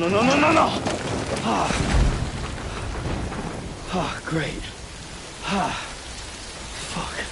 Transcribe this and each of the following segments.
No. Great. Fuck.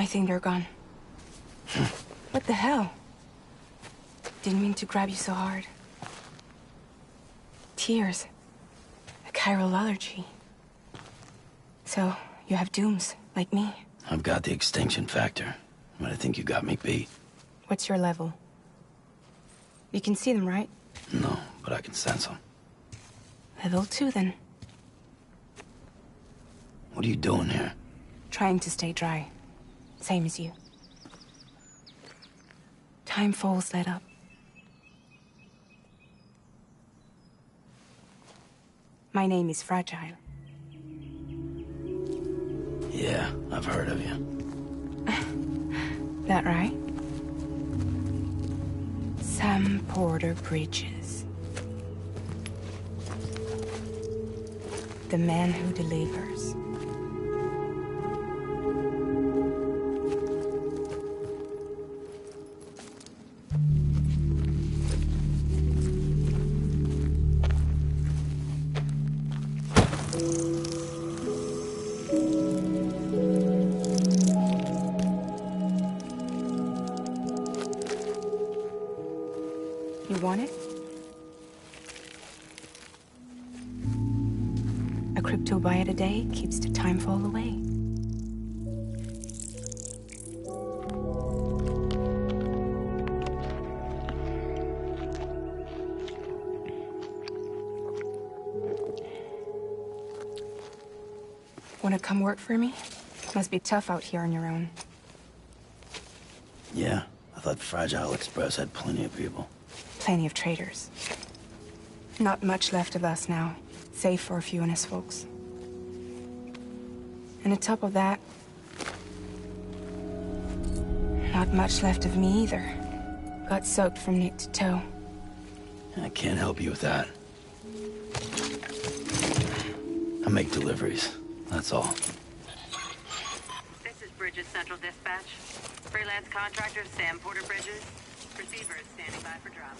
I think they're gone. What the hell? Didn't mean to grab you so hard. Tears. A chiral allergy. So, you have dooms, like me. I've got the extinction factor, but I think you got me beat. What's your level? You can see them, right? No, but I can sense them. Level 2, then. What are you doing here? Trying to stay dry. Same as you. Timefall's let up. My name is Fragile. Yeah, I've heard of you. That right? Sam Porter Bridges. The man who delivers. You want it? A crypto byte a day keeps the timefall away. Wanna come work for me? Must be tough out here on your own. Yeah, I thought Fragile Express had plenty of people. Plenty of traitors. Not much left of us now, save for a few honest folks. And on top of that, not much left of me either. Got soaked from neck to toe. I can't help you with that. I make deliveries, that's all. This is Bridges Central Dispatch. Freelance contractor Sam Porter Bridges. Receiver is standing by for drop.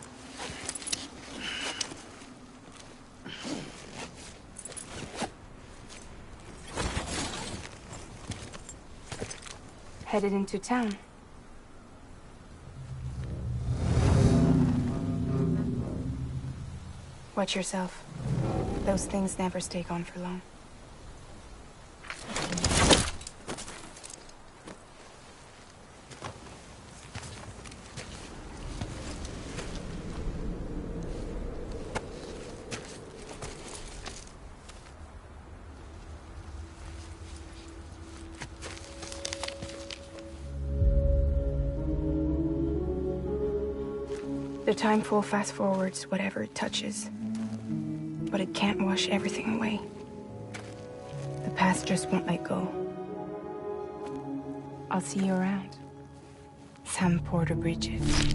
Headed into town. Watch yourself. Those things never stay gone for long. The timefall fast forwards whatever it touches. But it can't wash everything away. The past just won't let go. I'll see you around. Sam Porter Bridges.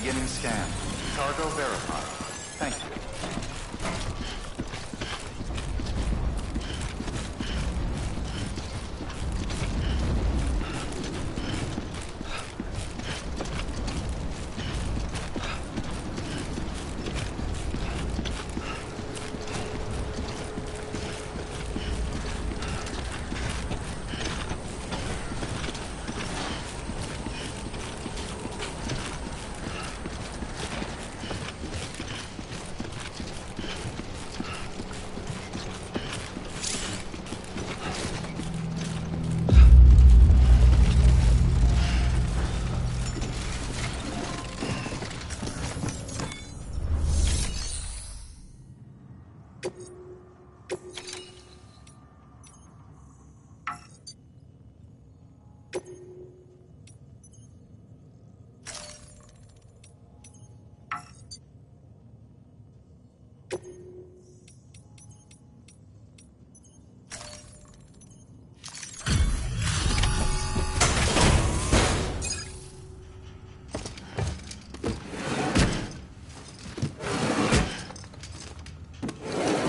Beginning scan. Cargo verified. Thank you.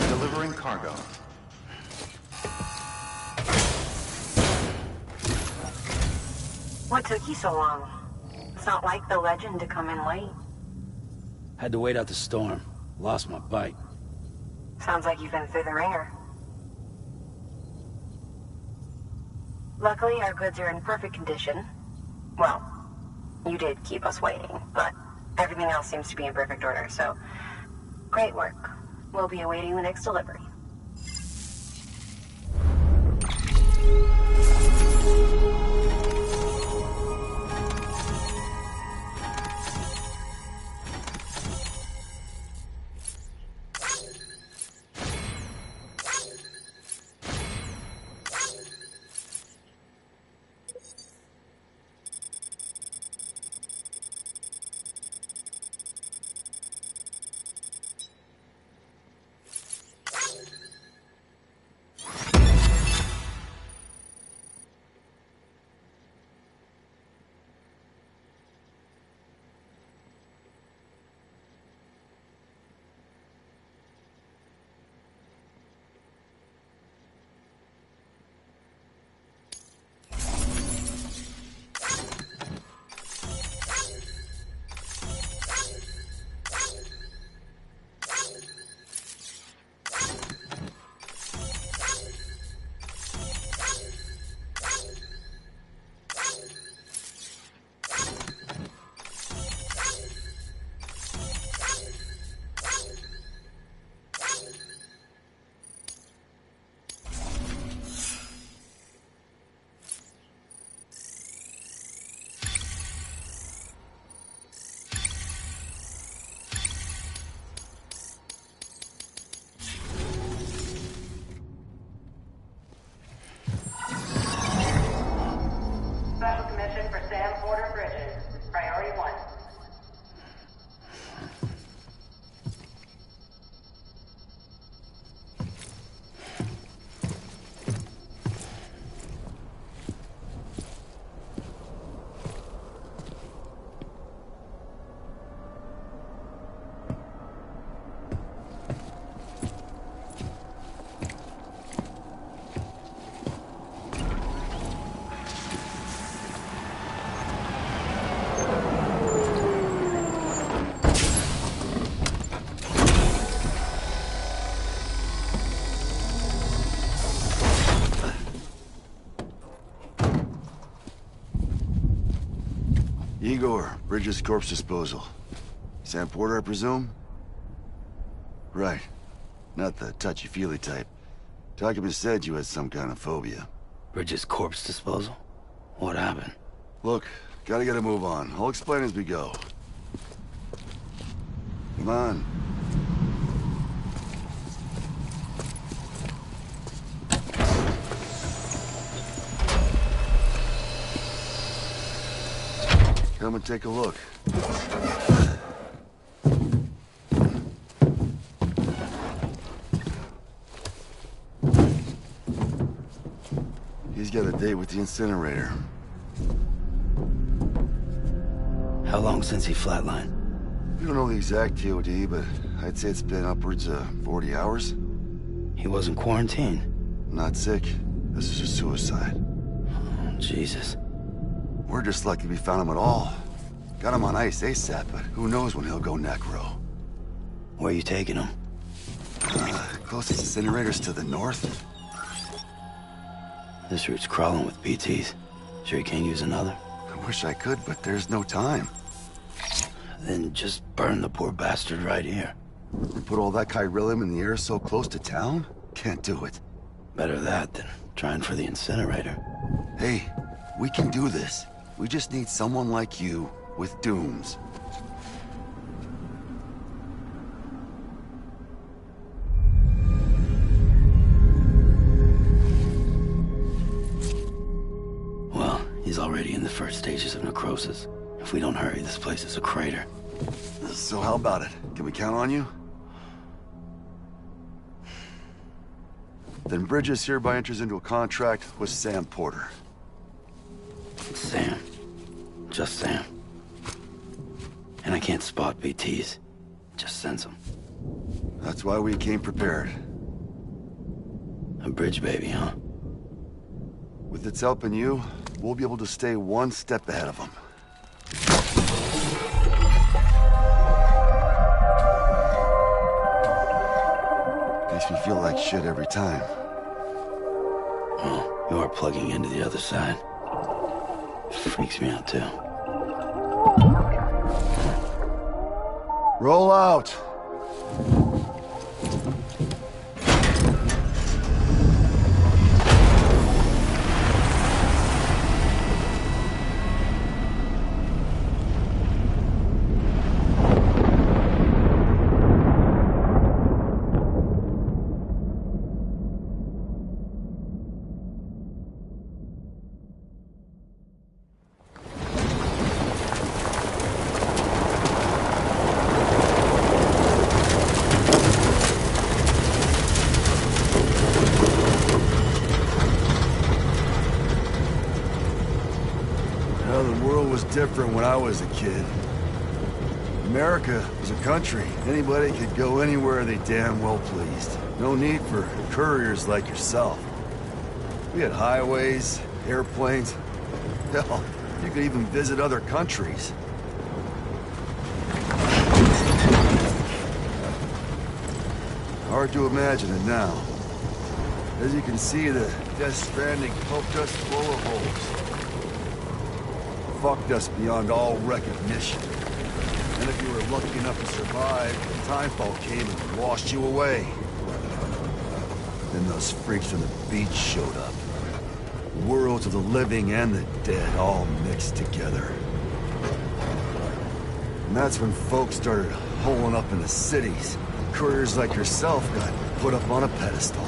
Delivering cargo. What took you so long? It's not like the legend to come in late. Had to wait out the storm. Lost my bike. Sounds like you've been through the ringer. Luckily, our goods are in perfect condition. Well, you did keep us waiting, but everything else seems to be in perfect order, so great work. We'll be awaiting the next delivery. Special commission for Sam Porter Bridges. Priority 1. Igor, Bridges Corpse Disposal. Sam Porter, I presume? Right. Not the touchy-feely type. Documents said you had some kind of phobia. Bridges corpse disposal? What happened? Look, gotta get a move on. I'll explain as we go. Come on. Come and take a look. He's got a date with the incinerator. How long since he flatlined? We don't know the exact TOD, but I'd say it's been upwards of 40 hours. He wasn't quarantined. Not sick. This is a suicide. Oh, Jesus. We're just lucky we found him at all. Got him on ice ASAP, but who knows when he'll go necro. Where you taking him? Closest incinerator's to the north. This route's crawling with BTs. Sure you can't use another? I wish I could, but there's no time. Then just burn the poor bastard right here. We put all that chiralium in the air so close to town? Can't do it. Better that than trying for the incinerator. Hey, we can do this. We just need someone like you with dooms. Well, he's He's already in the first stages of necrosis. If we don't hurry, this place is a crater. So how about it? Can we count on you? Then Bridges hereby enters into a contract with Sam Porter. Sam. Just Sam. And I can't spot BTs. Just sense them. That's why we came prepared. A bridge baby, huh? With its help and you, we'll be able to stay one step ahead of them. Makes me feel like shit every time. Well, you are plugging into the other side. Freaks me out, too. Roll out! Different when I was a kid. America was a country. Anybody could go anywhere they damn well pleased. No need for couriers like yourself. We had highways, airplanes. Hell, you could even visit other countries. Hard to imagine it now. As you can see, the Death Stranding poked us full of holes. Fucked us beyond all recognition. And if you were lucky enough to survive, Timefall came and washed you away. Then those freaks from the beach showed up. Worlds of the living and the dead all mixed together. And that's when folks started holing up in the cities. Couriers like yourself got put up on a pedestal.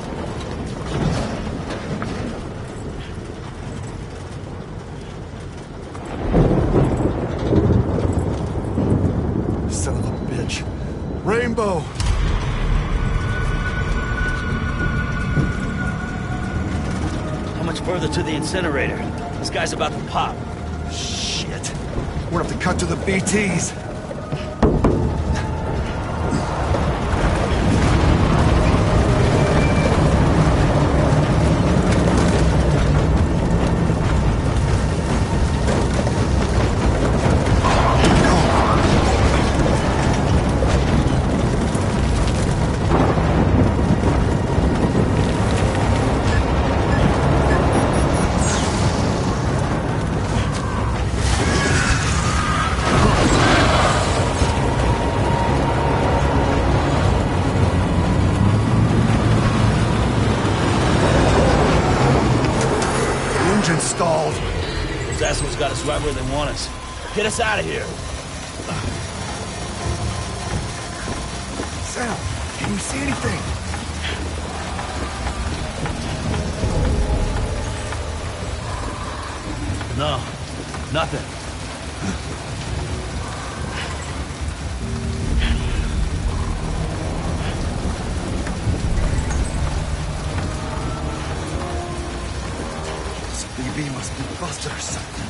Rainbow! How much further to the incinerator? This guy's about to pop. Shit. We're gonna have to cut to the BTs. Stalled. Those assholes got us right where they want us. Get us out of here. Sam, can you see anything? No, nothing. BB must be busted or something.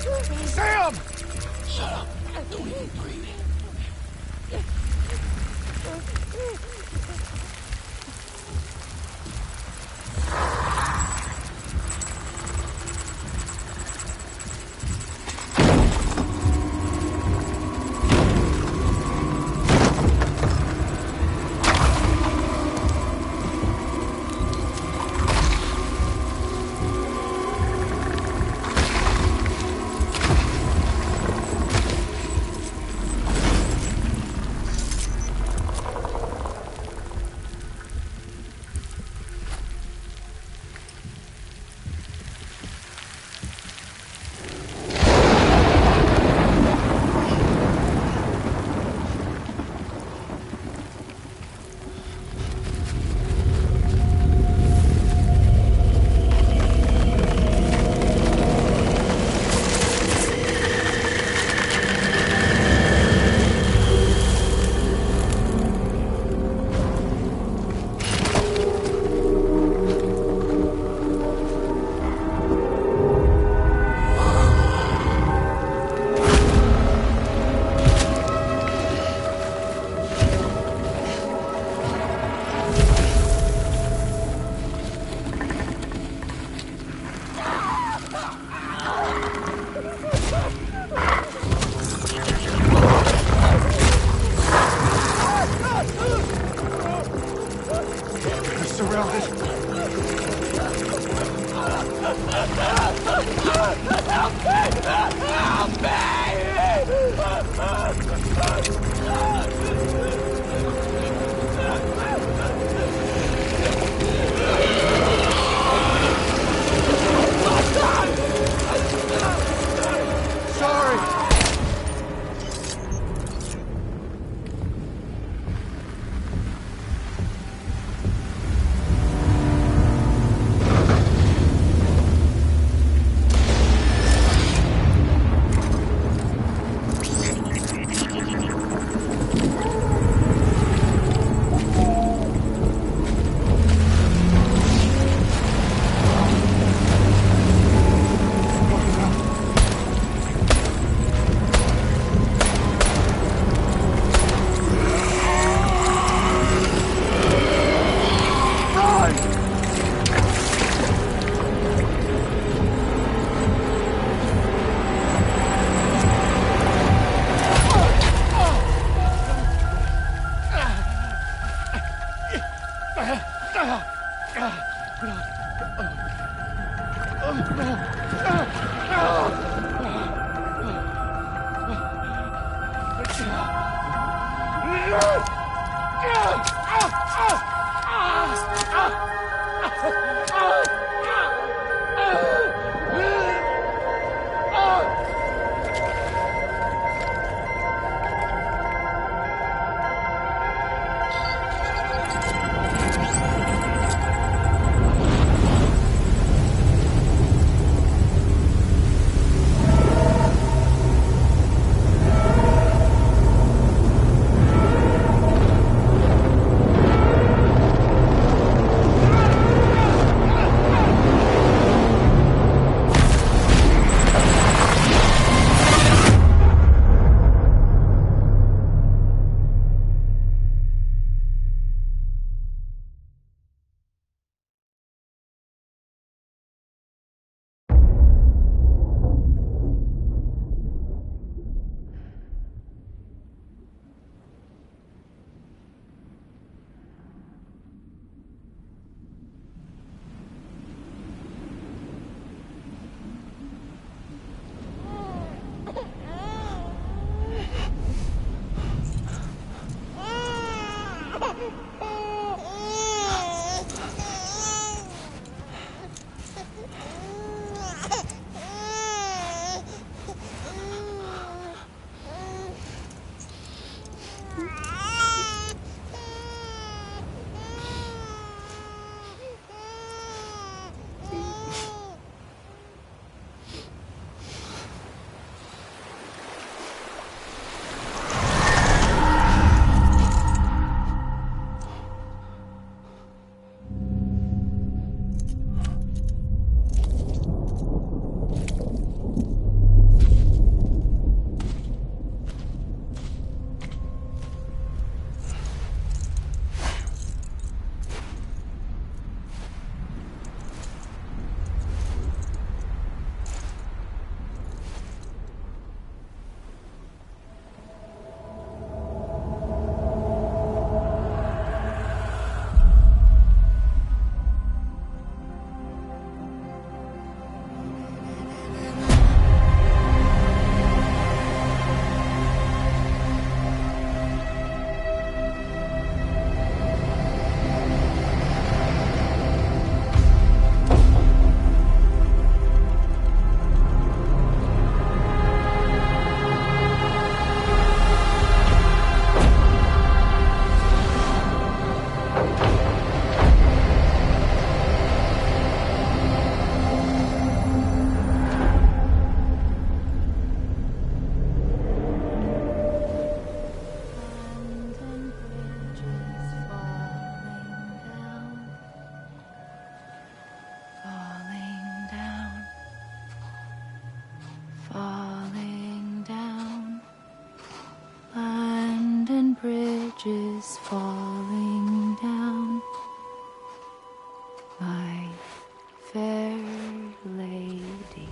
Sam! Shut up. Don't even breathe. bridges falling down, my fair lady.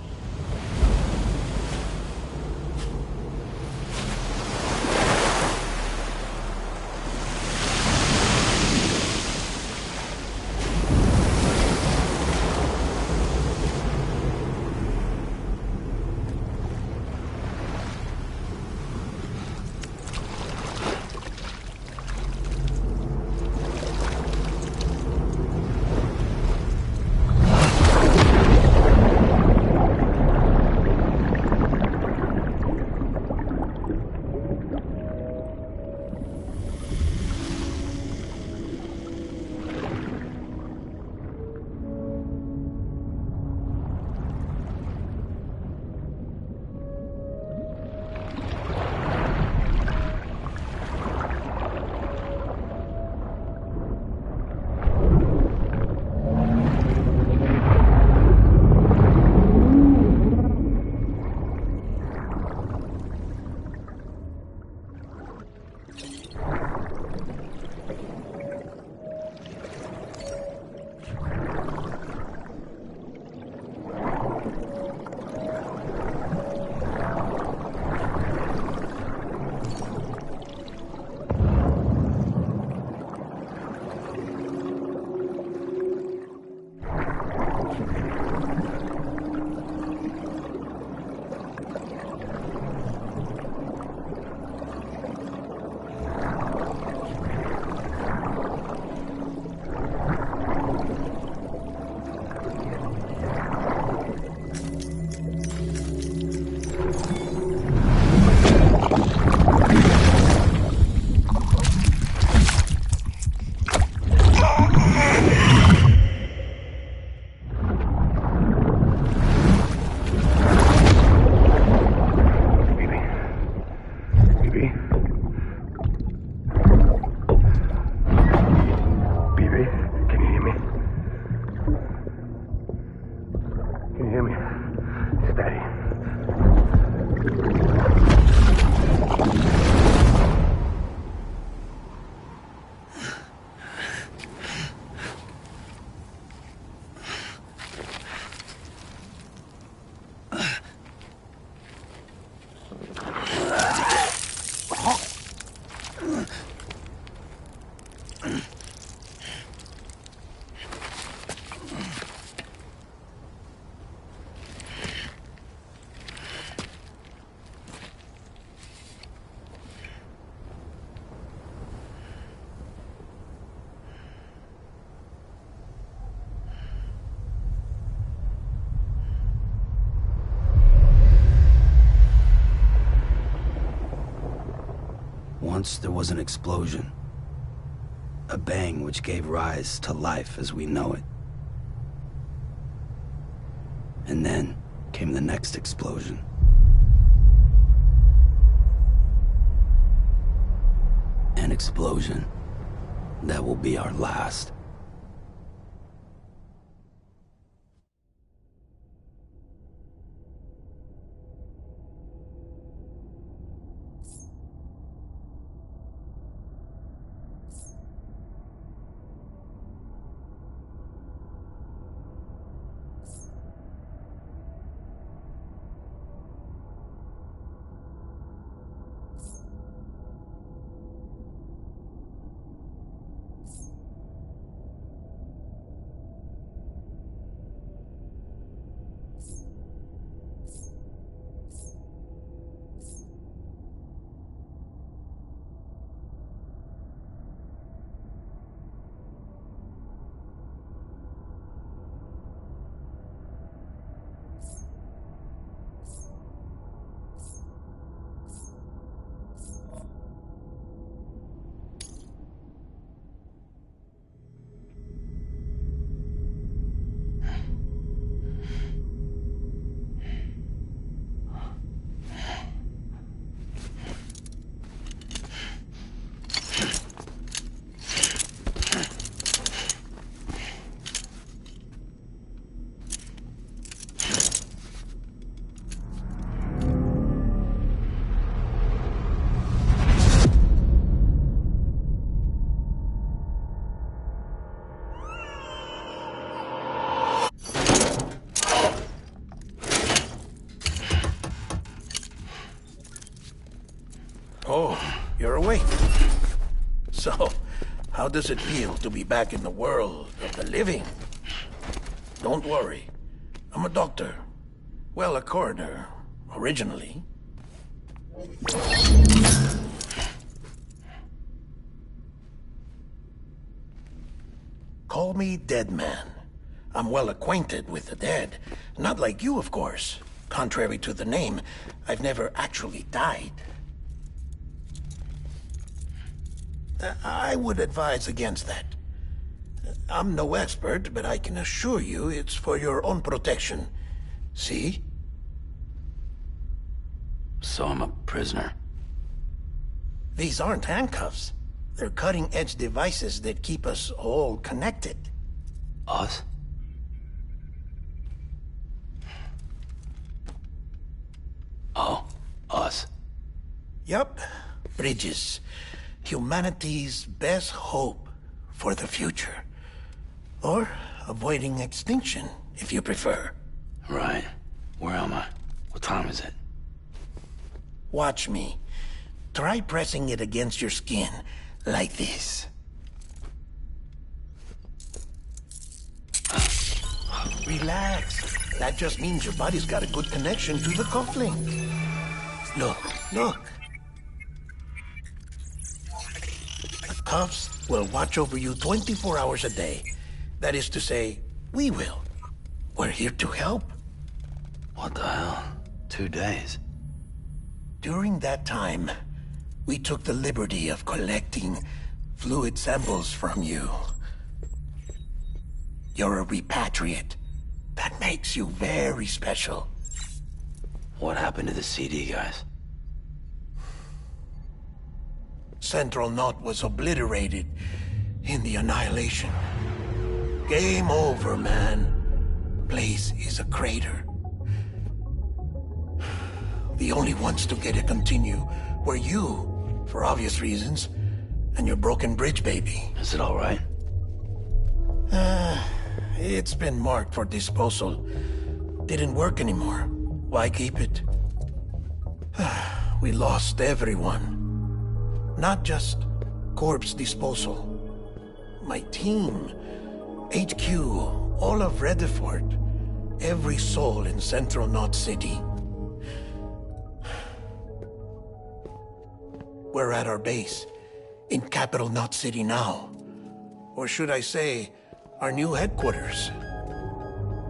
Once there was an explosion. A bang which gave rise to life as we know it. And then came the next explosion. An explosion that will be our last. Oh, you're awake. So, how does it feel to be back in the world of the living? Don't worry. I'm a doctor. Well, a coroner, originally. Call me Dead Man. I'm well acquainted with the dead. Not like you, of course. Contrary to the name, I've never actually died. I would advise against that. I'm no expert, but I can assure you it's for your own protection. See? So I'm a prisoner. These aren't handcuffs. They're cutting-edge devices that keep us all connected. Us? Oh, us. Yup. Bridges. Humanity's best hope for the future. Or avoiding extinction, if you prefer. Right. Where am I? What time is it? Watch me. Try pressing it against your skin, like this. Relax. That just means your body's got a good connection to the cufflink. Look, look. The cuffs will watch over you 24 hours a day. That is to say, we will. We're here to help. What the hell? 2 days? During that time, we took the liberty of collecting fluid samples from you. You're a repatriate. That makes you very special. What happened to the CD guys? Central Knot was obliterated in the Annihilation. Game over, man. Place is a crater. The only ones to get it continue were you, for obvious reasons, and your broken bridge baby. Is it all right? It's been marked for disposal. Didn't work anymore. Why keep it? We lost everyone. Not just corpse disposal. My team, HQ, all of Redford, every soul in Central Knot City. We're at our base, in Capital Knot City now. Or should I say, our new headquarters.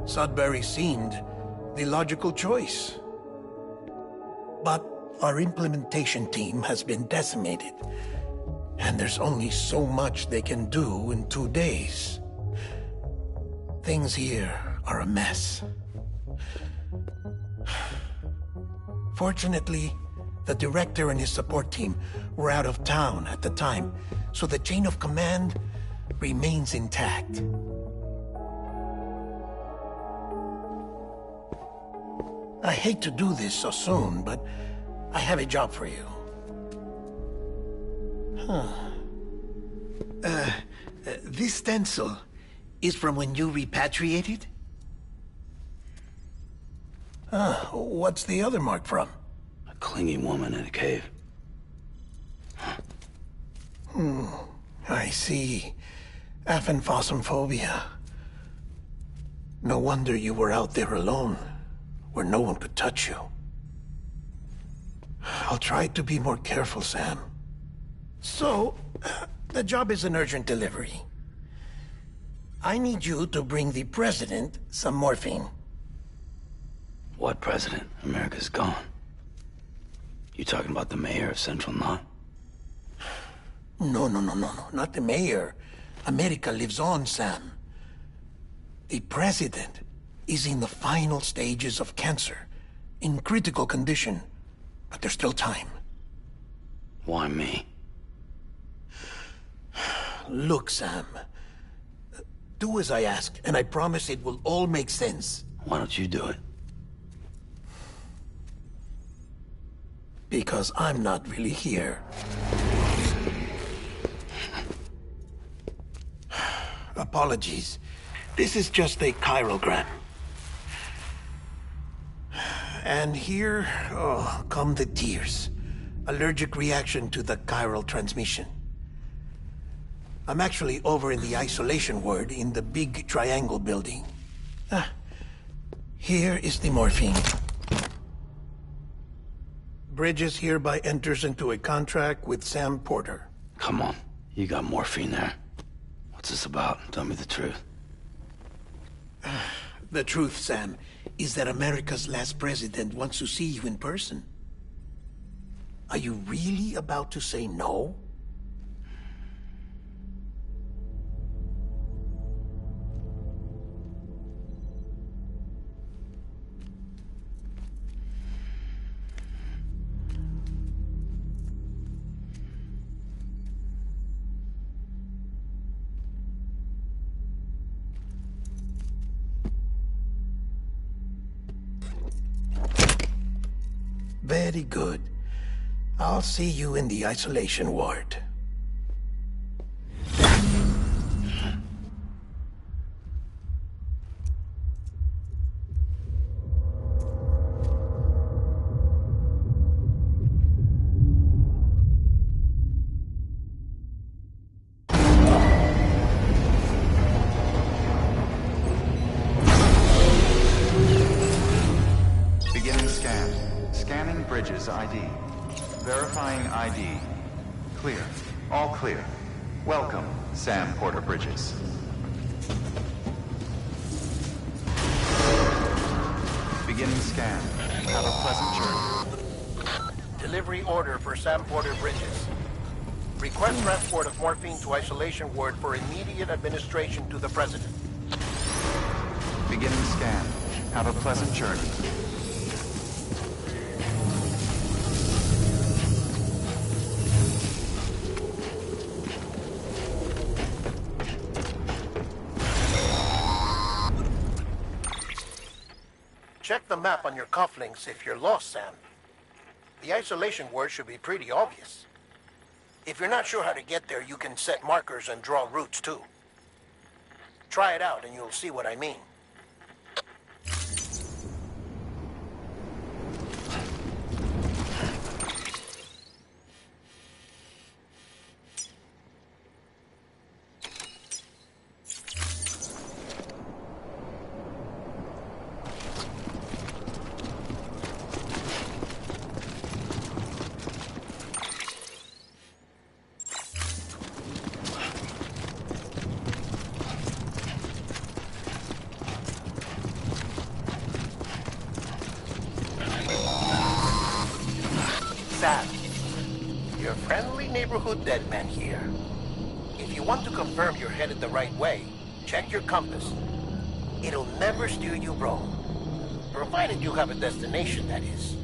Sudbury seemed the logical choice. But our implementation team has been decimated, and there's only so much they can do in 2 days. Things here are a mess. Fortunately, the director and his support team were out of town at the time, so the chain of command remains intact. I hate to do this so soon, but I have a job for you. This stencil is from when you repatriated? What's the other mark from? A clingy woman in a cave. I see. Aphenphosmphobia. No wonder you were out there alone, where no one could touch you. I'll try to be more careful, Sam. So, the job is an urgent delivery. I need you to bring the president some morphine. What president? America's gone. You talking about the mayor of Central Knot? No, not the mayor. America lives on, Sam. The president is in the final stages of cancer, in critical condition, but there's still time. Why me? Look, Sam. Do as I ask, and I promise it will all make sense. Why don't you do it? Because I'm not really here. Apologies. This is just a chirogram. And here, come the tears. Allergic reaction to the chiral transmission. I'm actually over in the isolation ward in the big triangle building. Here is the morphine. Bridges hereby enters into a contract with Sam Porter. Come on, you got morphine there. What's this about? Tell me the truth. The truth, Sam, is that America's last president wants to see you in person. Are you really about to say no? Very good. I'll see you in the isolation ward. Beginning scan. Scanning Bridges ID. Verifying ID. Clear. All clear. Welcome, Sam Porter Bridges. Beginning scan. Have a pleasant journey. Delivery order for Sam Porter Bridges. Request transport of morphine to isolation ward for immediate administration to the President. Beginning scan. Have a pleasant journey. Check the map on your cufflinks if you're lost, Sam. The isolation word should be pretty obvious. If you're not sure how to get there, you can set markers and draw routes too. Try it out and you'll see what I mean. Sam, your friendly neighborhood dead man here. If you want to confirm you're headed the right way, check your compass. It'll never steer you wrong. Provided you have a destination, that is.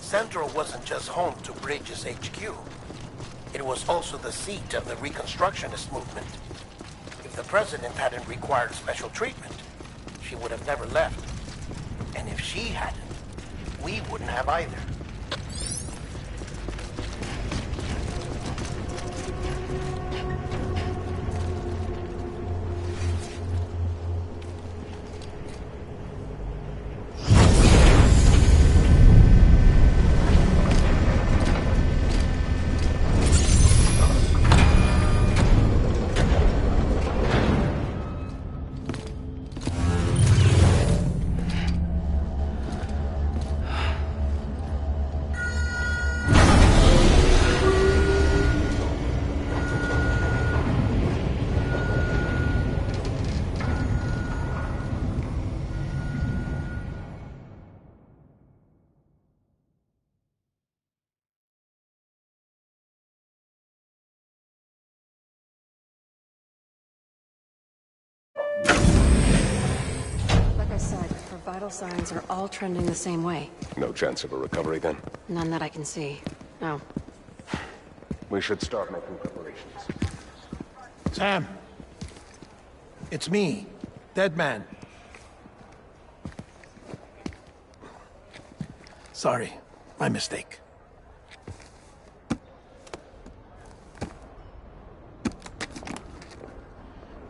Central wasn't just home to Bridges HQ. It was also the seat of the Reconstructionist movement. If the president hadn't required special treatment, she would have never left. And if she hadn't, we wouldn't have either. vital signs are all trending the same way. No chance of a recovery then? None that I can see. No. We should start making preparations. Sam! It's me, Dead Man. Sorry, my mistake.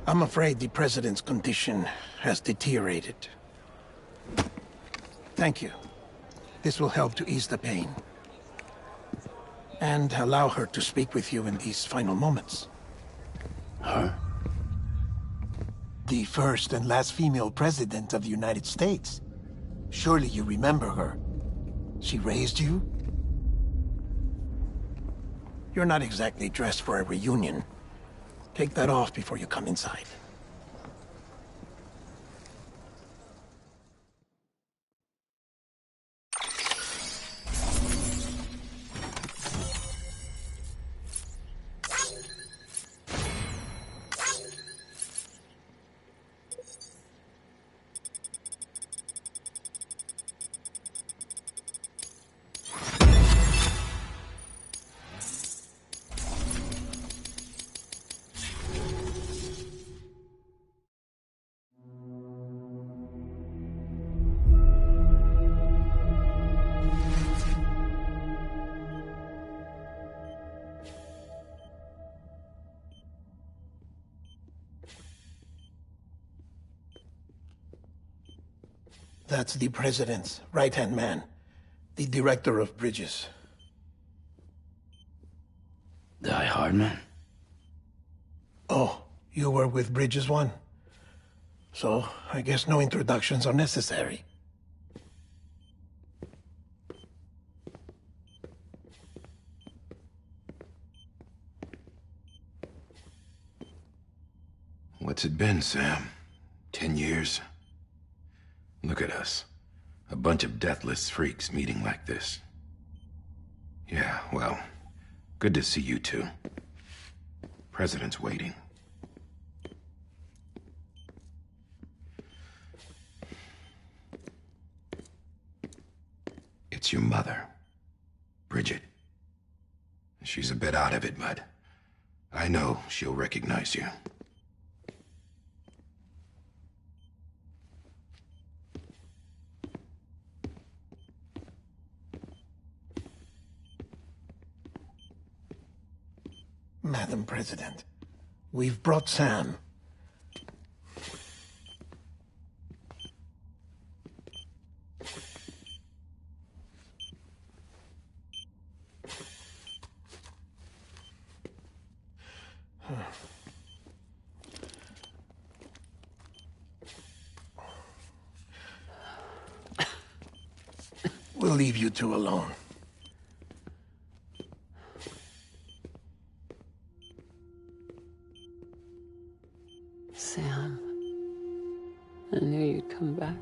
I'm afraid the President's condition has deteriorated. Thank you. This will help to ease the pain. And allow her to speak with you in these final moments. Her? The first and last female president of the United States. Surely you remember her. She raised you? You're not exactly dressed for a reunion. Take that off before you come inside. That's the President's right-hand man, the Director of Bridges. Die Hardman? Oh, you were with Bridges 1? So, I guess no introductions are necessary. What's it been, Sam? 10 years? Look at us. A bunch of deathless freaks meeting like this. Yeah, well, good to see you two. President's waiting. It's your mother, Bridget. She's a bit out of it, but I know she'll recognize you. Madam President, we've brought Sam. We'll leave you two alone. Sam, I knew you'd come back.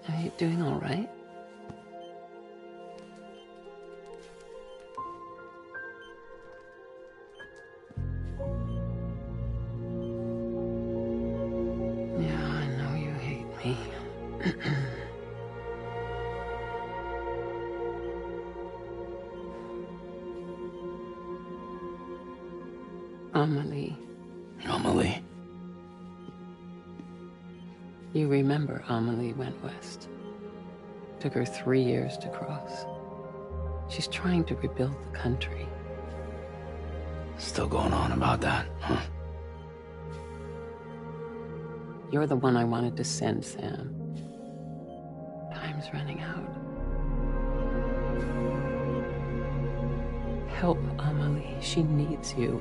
Are you doing all right? Yeah, I know you hate me. Amelie. Amelie? You remember Amelie went west. Took her 3 years to cross. She's trying to rebuild the country. Still going on about that, huh? You're the one I wanted to send, Sam. Time's running out. Help Amelie. She needs you.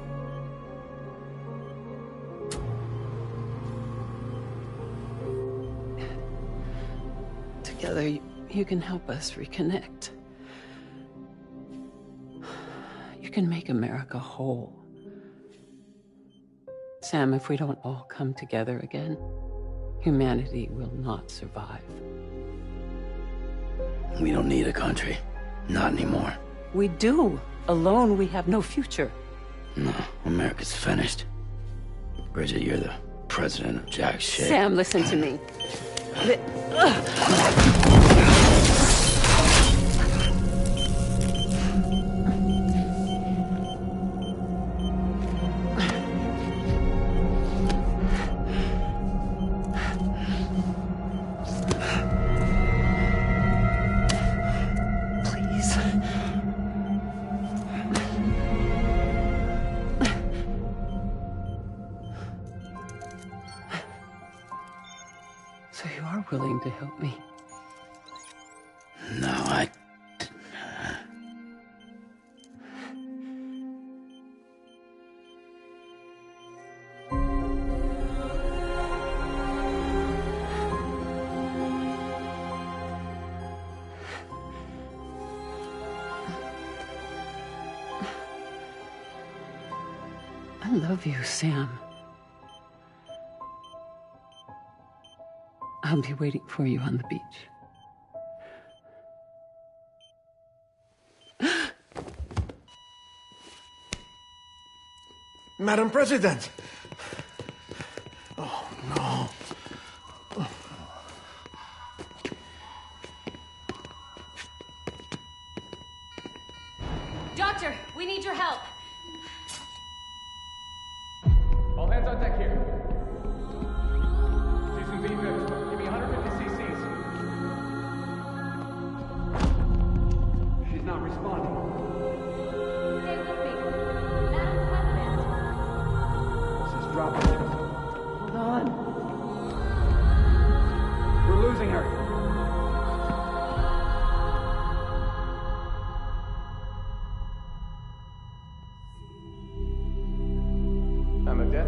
Together, you can help us reconnect. You can make America whole. Sam, if we don't all come together again, humanity will not survive. We don't need a country. Not anymore. We do. Alone, we have no future. No, America's finished. Bridget, you're the president of jack shit. Sam, listen to me. So you are willing to help me? No, I love you, Sam. I'll be waiting for you on the beach. Madam President! Oh, no. Doctor, we need your help. All hands on deck here. Jason V. good. Give me 150 cc's. She's not responding. Stay with me. Madam President. She's dropping. Hold on. We're losing her. I'm a death.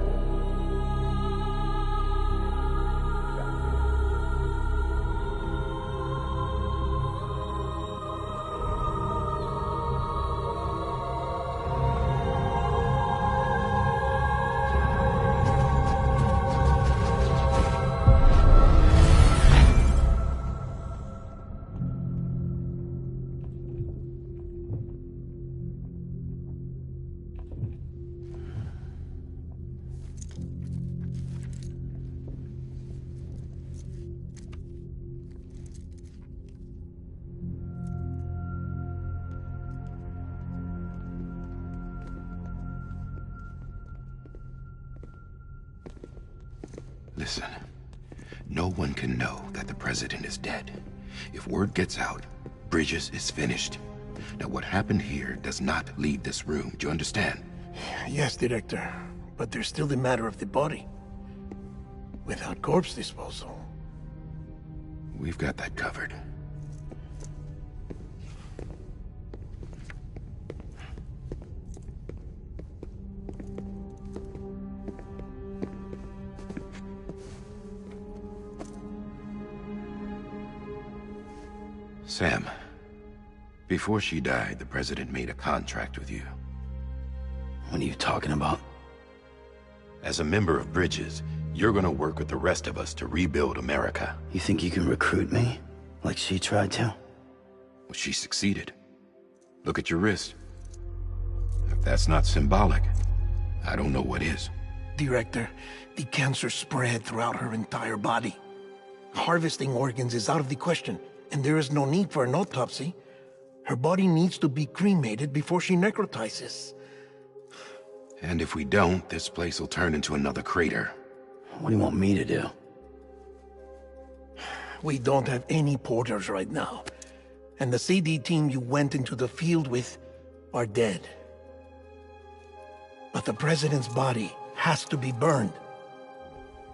Listen, no one can know that the president is dead. If word gets out, Bridges is finished. Now, what happened here does not leave this room. Do you understand? Yes, Director. But there's still the matter of the body. Without corpse disposal. We've got that covered. Sam, before she died, the president made a contract with you. What are you talking about? As a member of Bridges, you're gonna work with the rest of us to rebuild America. You think you can recruit me? Like she tried to? Well, she succeeded. Look at your wrist. If that's not symbolic, I don't know what is. Director, the cancer spread throughout her entire body. Harvesting organs is out of the question, and there is no need for an autopsy. Her body needs to be cremated before she necrotizes. And if we don't, this place will turn into another crater. What do you want me to do? We don't have any porters right now. And the CD team you went into the field with are dead. But the president's body has to be burned.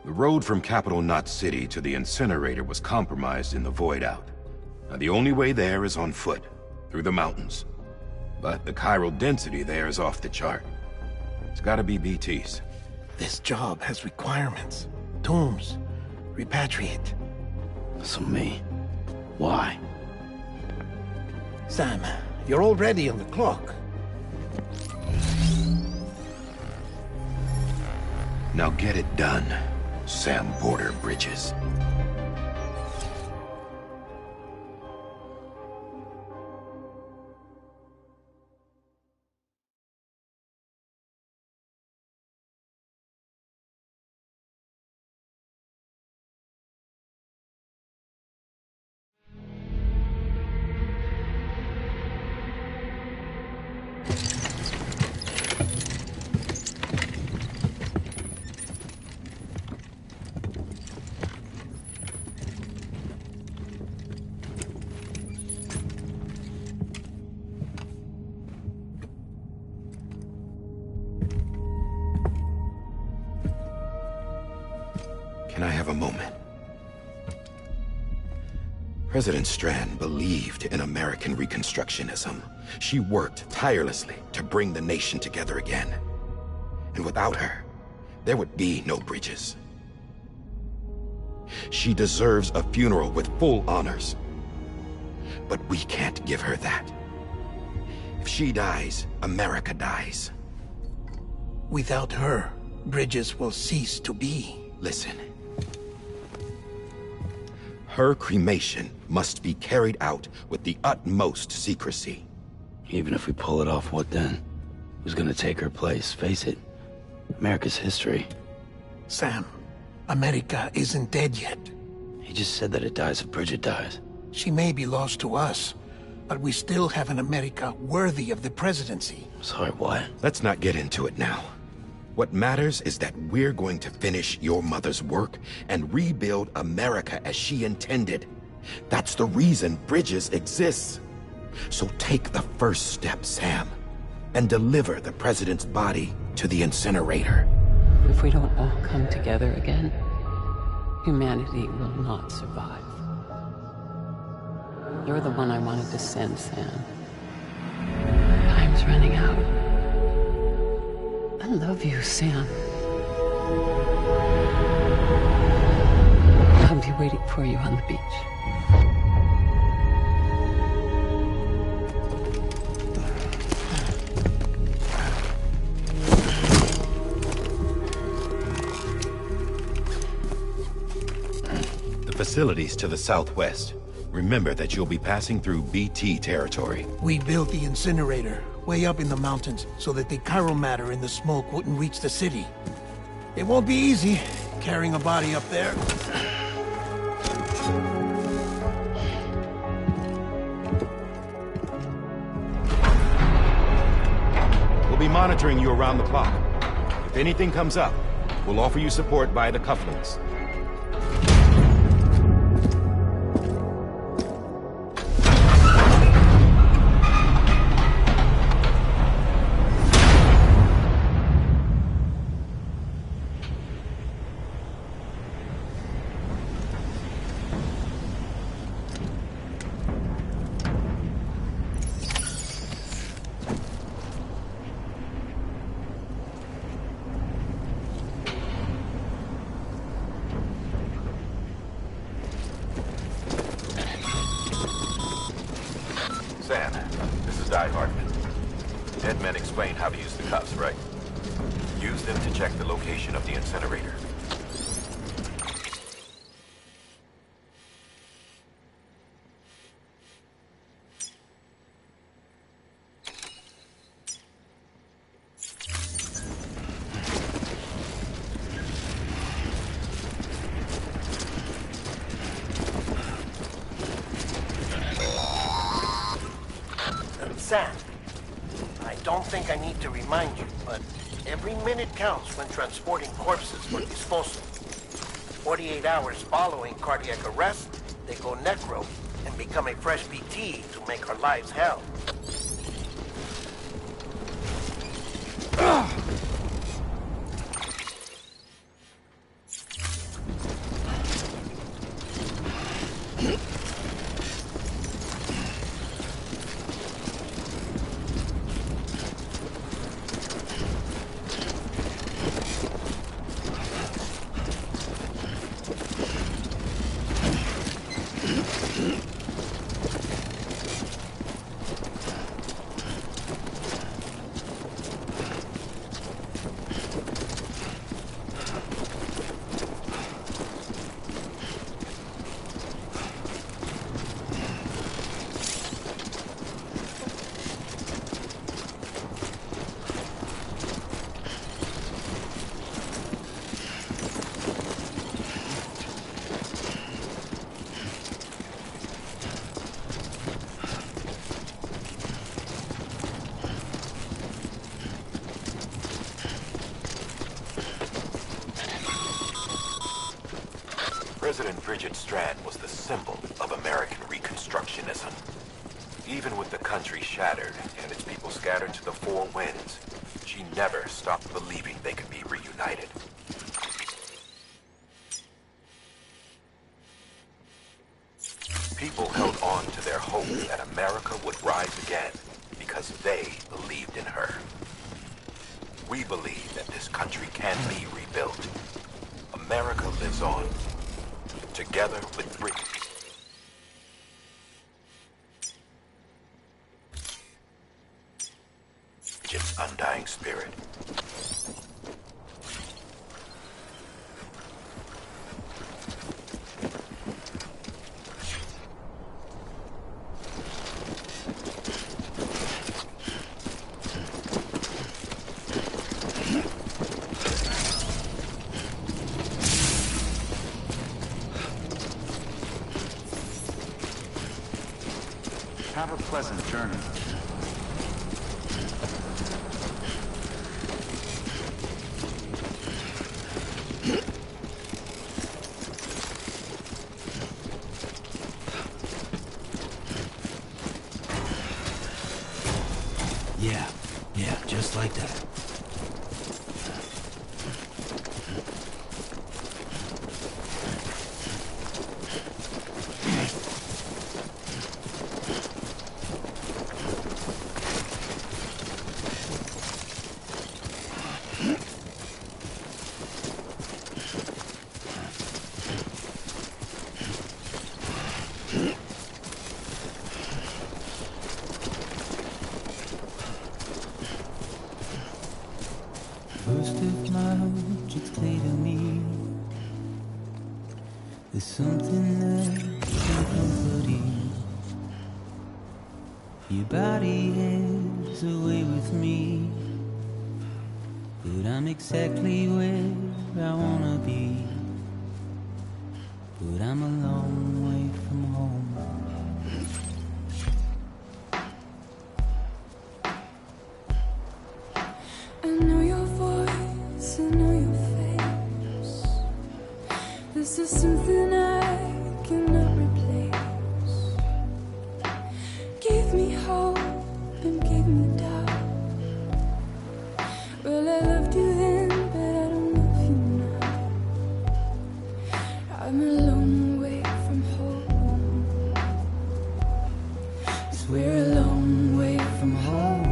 The road from Capital Knot City to the incinerator was compromised in the void out. Now, the only way there is on foot, through the mountains. But the chiral density there is off the chart. It's gotta be BTs. This job has requirements. Tombs. Repatriate. So me. Why? Sam, you're already on the clock. Now get it done, Sam Porter Bridges. have a moment? President Strand believed in American Reconstructionism. She worked tirelessly to bring the nation together again. And without her, there would be no bridges. She deserves a funeral with full honors. But we can't give her that. If she dies, America dies. Without her, bridges will cease to be. Listen. Her cremation must be carried out with the utmost secrecy. Even if we pull it off, what then? Who's gonna take her place? Face it, America's history. Sam, America isn't dead yet. He just said that it dies if Bridget dies. She may be lost to us, but we still have an America worthy of the presidency. Sorry, what? Let's not get into it now. What matters is that we're going to finish your mother's work and rebuild America as she intended. That's the reason Bridges exists. So take the first step, Sam, and deliver the president's body to the incinerator. If we don't all come together again, humanity will not survive. You're the one I wanted to send, Sam. Time's running out. I love you, Sam. I'll be waiting for you on the beach. The facilities to the southwest. Remember that you'll be passing through BT territory. We built the incinerator way up in the mountains so that the chiral matter in the smoke wouldn't reach the city. It won't be easy carrying a body up there. We'll be monitoring you around the clock. If anything comes up, we'll offer you support via the cufflinks. Sam, this is Di Hartman. Dead men explain how to use the cuffs, right? Use them to check the location of the incinerator. Sam, I don't think I need to remind you, but every minute counts when transporting corpses for disposal. 48 hours following cardiac arrest, they go necro and become a fresh BT to make our lives hell. President Bridget Strand was the symbol of American Reconstructionism. Even with the country shattered and its people scattered to the four winds, she never stopped believing they could be reunited. People held on to their hope that America would rise again because they believed in her. We believe that this country can be rebuilt. America lives on, together with Britain. Its undying spirit. Have a pleasant journey. Yeah, just like that. Most of my heart, it's clear to me. There's something that can comfort you. Your body is away with me, but I'm exactly where I wanna be. But I'm a long way from home. I know your voice, I know your face. This is something I cannot replace. Give me hope and give me doubt. Well, I loved you then, but I don't love you now. I'm a long way from home. 'Cause we're a long way from home.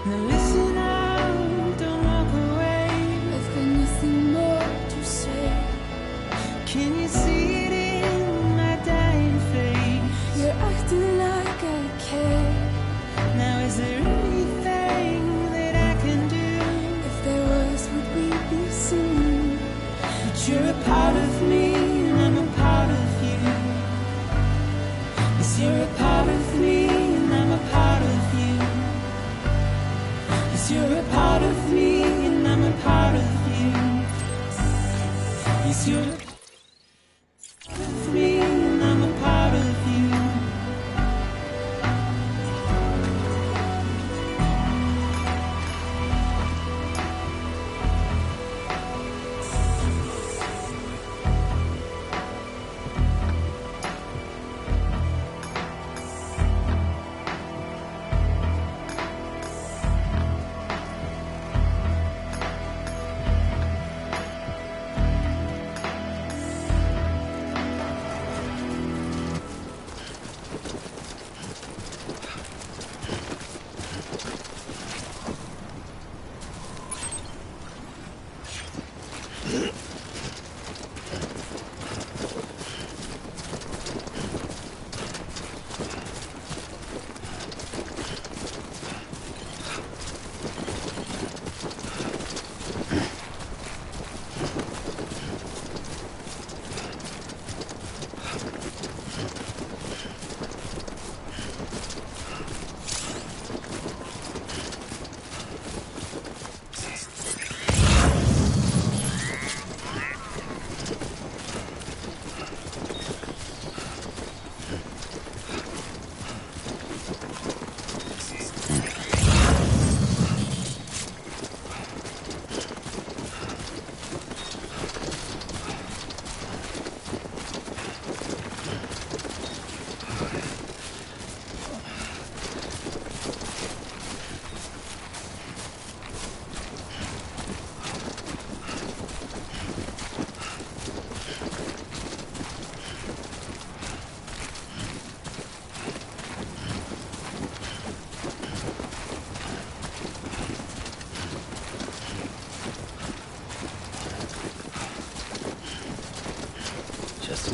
Now listen out, don't walk away. I've got nothing more to say. Can you see it in my dying face? You're acting like I care. Now is there anything that I can do? If there was, would we be singing? But you're a part of me and I'm a part of you. Yes, you're a part of me and I'm a part of you. Yes, you're a part of me and I'm a part of you. Yes, you're a part of me and I'm a part of you.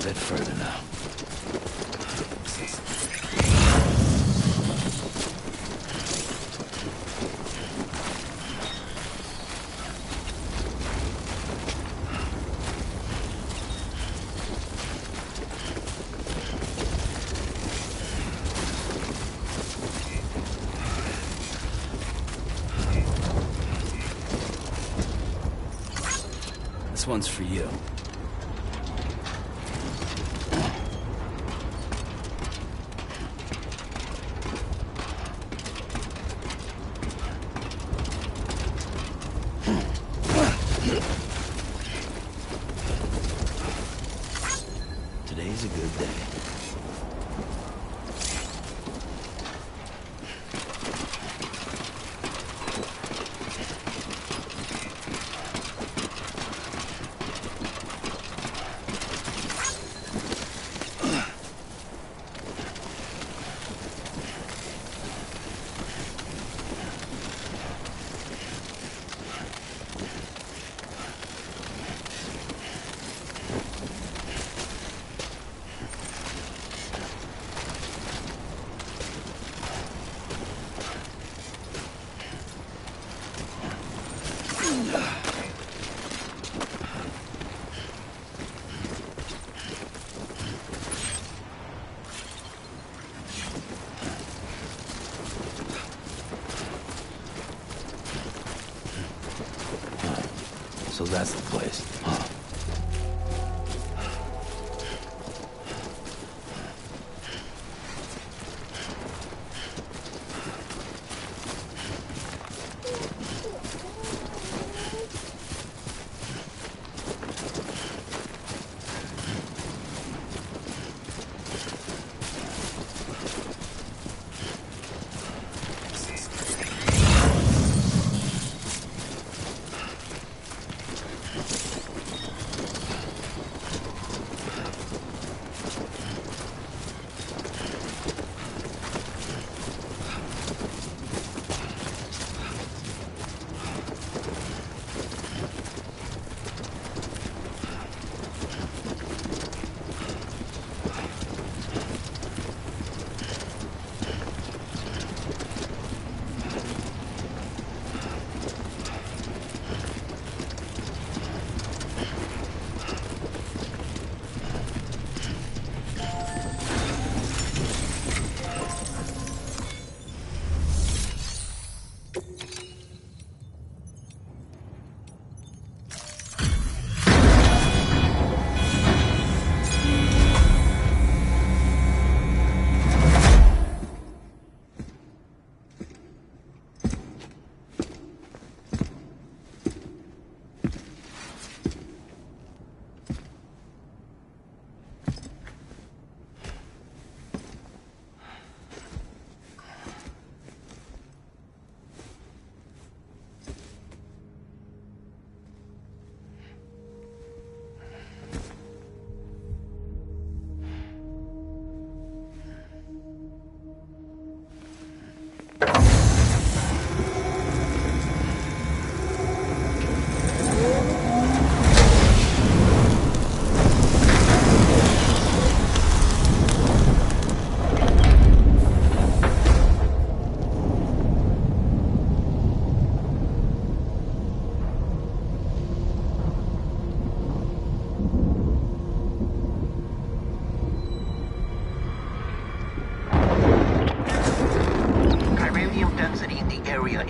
bit further now. This one's for you. Today's a good day. So that's the place, huh?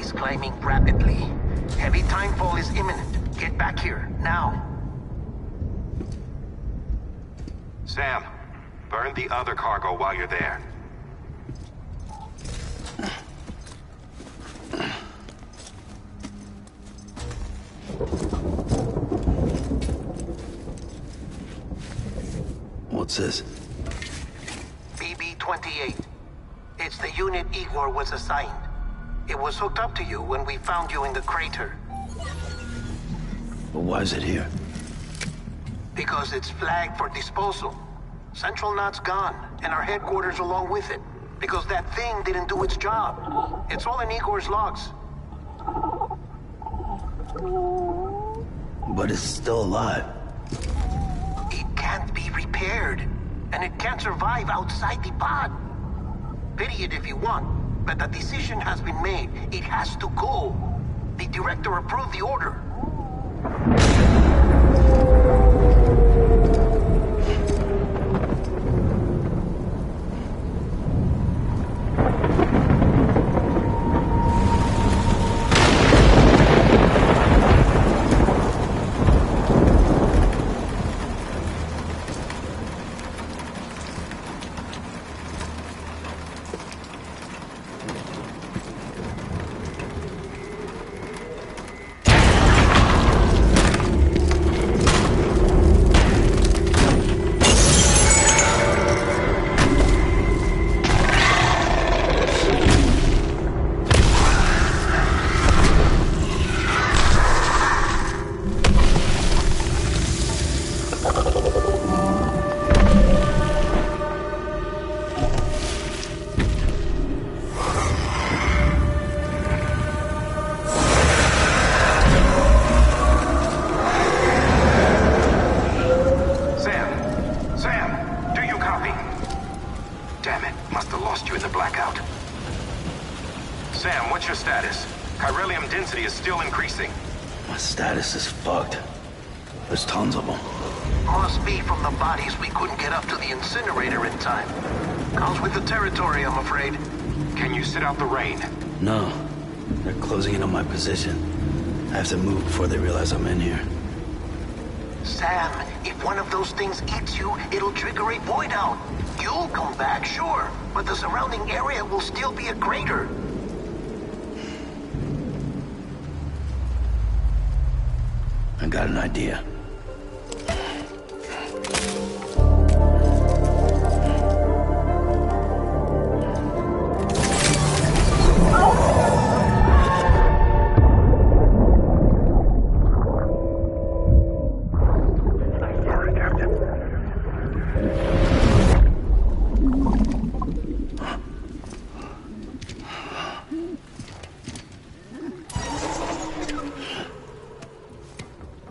is climbing rapidly. Heavy timefall is imminent. Get back here, now. Sam, burn the other cargo while you're there. What's this? BB-28. It's the unit Igor was assigned. It was hooked up to you when we found you in the crater. But why is it here? Because it's flagged for disposal. Central Knot's gone, and our headquarters along with it. Because that thing didn't do its job. It's all in Igor's logs. But it's still alive. It can't be rebuilt. repaired, and it can't survive outside the pod. Pity it if you want, but the decision has been made. It has to go. The director approved the order. My status is fucked. There's tons of them. Must be from the bodies we couldn't get up to the incinerator in time. Comes with the territory, I'm afraid. Can you sit out the rain? No. They're closing in on my position. I have to move before they realize I'm in here. Sam, if one of those things eats you, it'll trigger a void out. You'll come back, sure, but the surrounding area will still be a crater. I got an idea.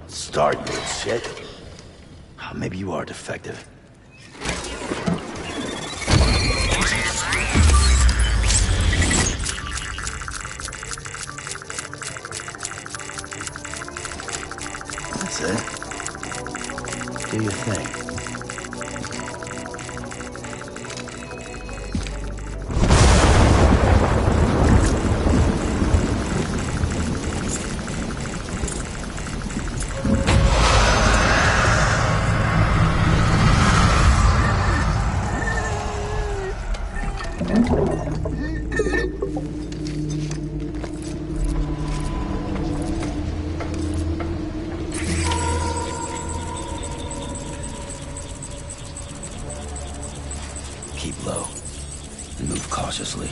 Start, you shit. Maybe you are defective. That's it. Do your thing. Keep low and move cautiously.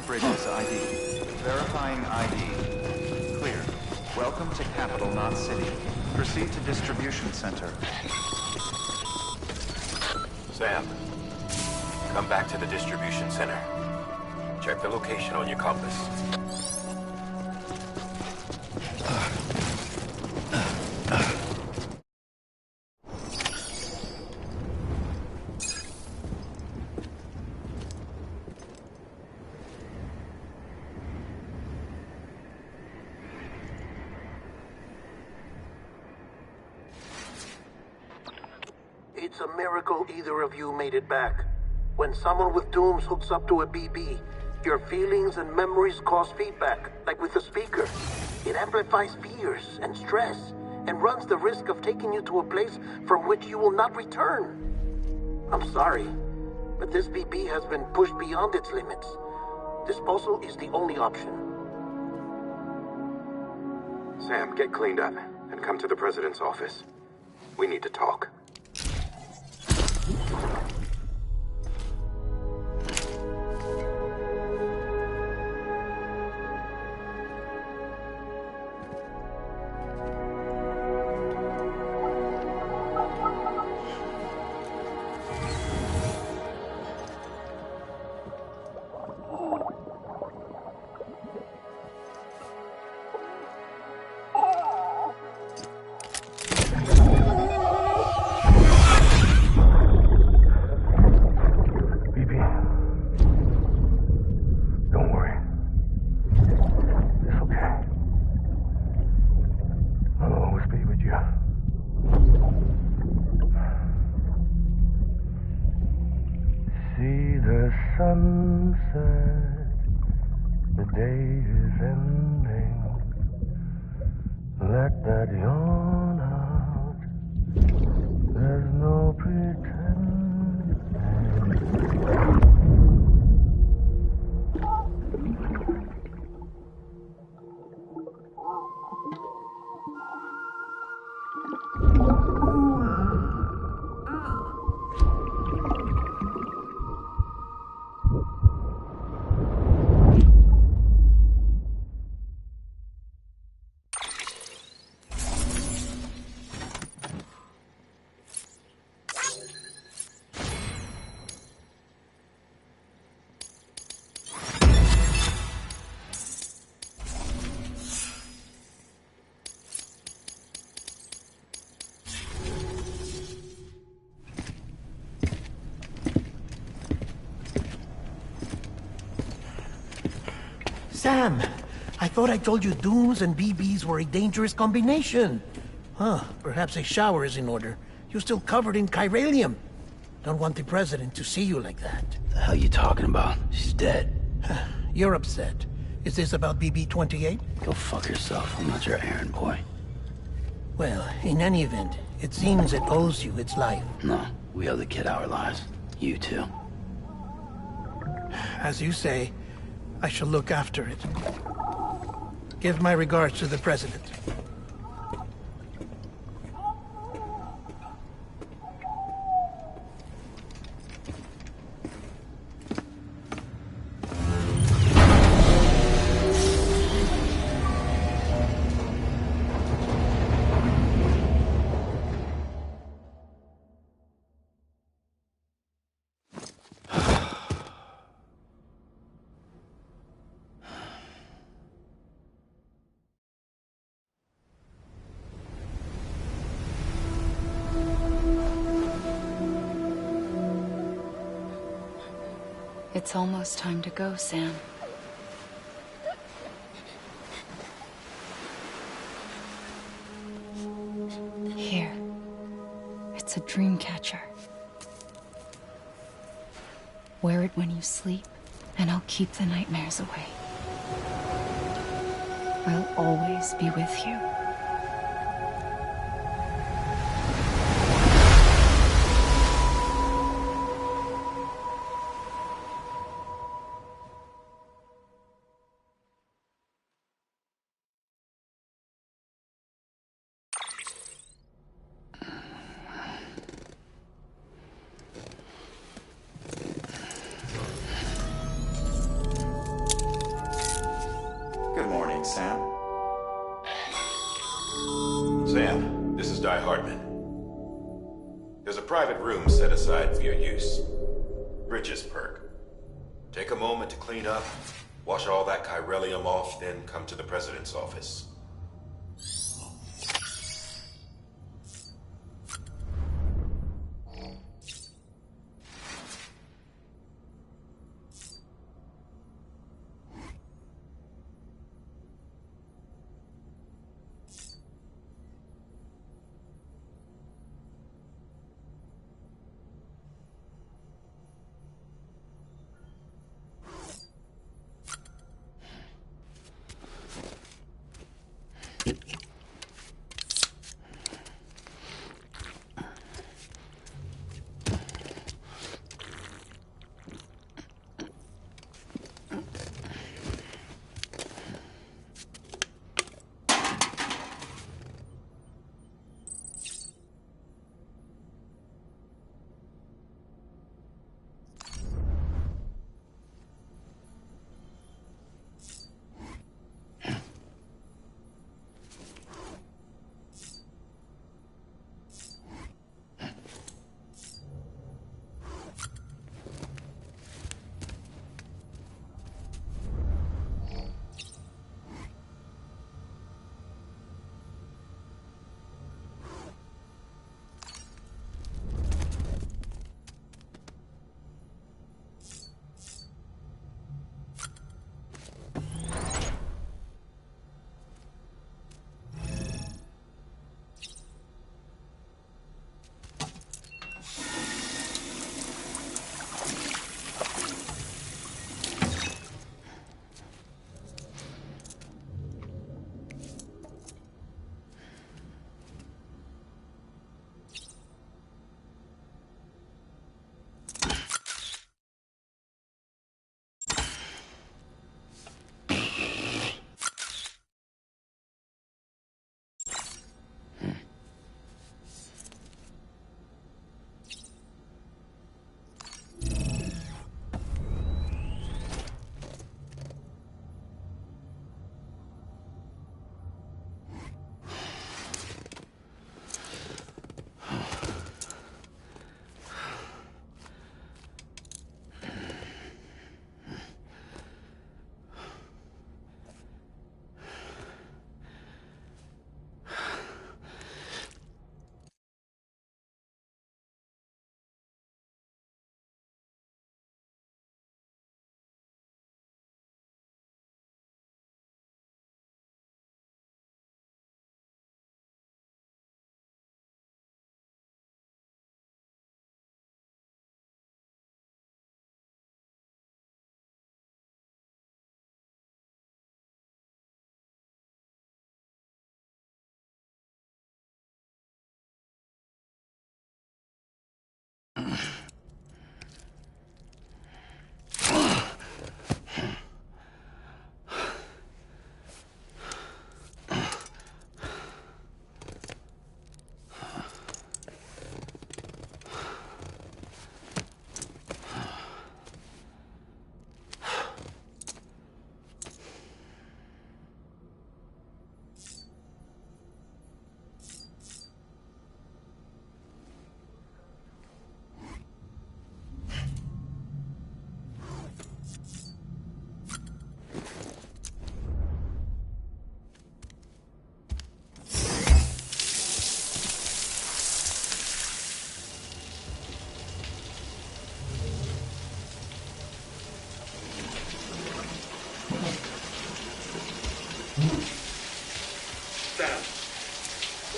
Bridges ID. Verifying ID. Clear. Welcome to Capital, not City. Proceed to Distribution Center. Sam, come back to the distribution center. Check the location on your compass. It's a miracle either of you made it back. When someone with dooms hooks up to a BB, your feelings and memories cause feedback, like with a speaker. It amplifies fears and stress, and runs the risk of taking you to a place from which you will not return. I'm sorry, but this BB has been pushed beyond its limits. Disposal is the only option. Sam, get cleaned up and come to the President's office. We need to talk. Sunset, the day is ending. Let that yawn out. There's no pretending. Sam, I thought I told you dooms and BBs were a dangerous combination. Huh, perhaps a shower is in order. You're still covered in chiralium. Don't want the President to see you like that. The hell you talking about? She's dead. You're upset. Is this about BB-28? Go fuck yourself. I'm not your errand boy. Well, in any event, it seems it owes you its life. No, we owe the kid our lives. You too. As you say, I shall look after it. Give my regards to the President. It's almost time to go, Sam. Here. It's a dream catcher. Wear it when you sleep, and I'll keep the nightmares away. I'll always be with you. Good morning, Sam. Sam, this is Di Hartman. There's a private room set aside for your use. Bridges perk. Take a moment to clean up, wash all that chiralium off, then come to the President's office.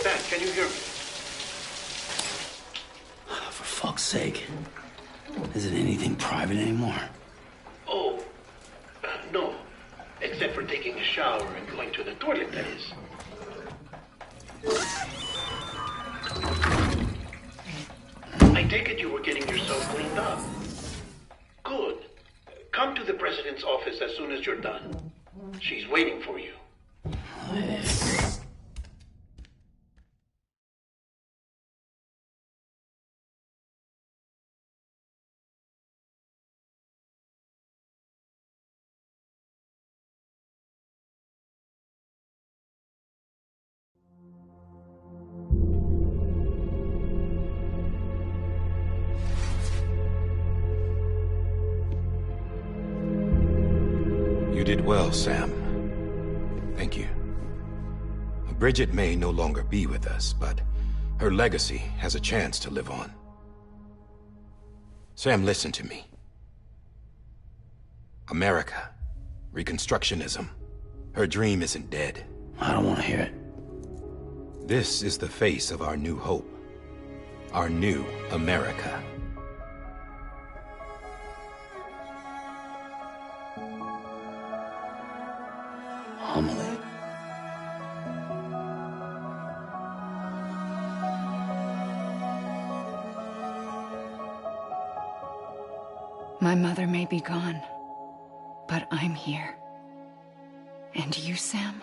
Sam, can you hear me? For fuck's sake. Is it anything private anymore? Oh, no. Except for taking a shower and going to the toilet, that is. I take it you were getting yourself cleaned up. Good. Come to the president's office as soon as you're done. She's waiting for you. You did well, Sam. Thank you. Bridget may no longer be with us, but her legacy has a chance to live on. Sam, listen to me. America, Reconstructionism, her dream isn't dead. I don't want to hear it. This is the face of our new hope. Our new America. Homily. My mother may be gone, but I'm here. And you, Sam,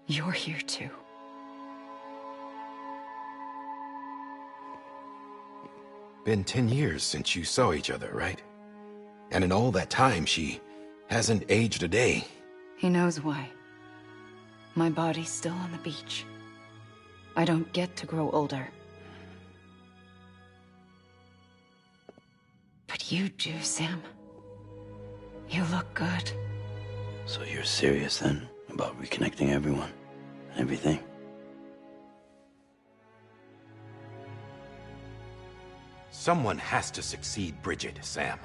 you're here too. Been 10 years since you saw each other, right? And in all that time, she hasn't aged a day. He knows why. My body's still on the beach. I don't get to grow older. But you do, Sam. You look good. So you're serious then about reconnecting everyone and everything? Someone has to succeed Bridget, Sam.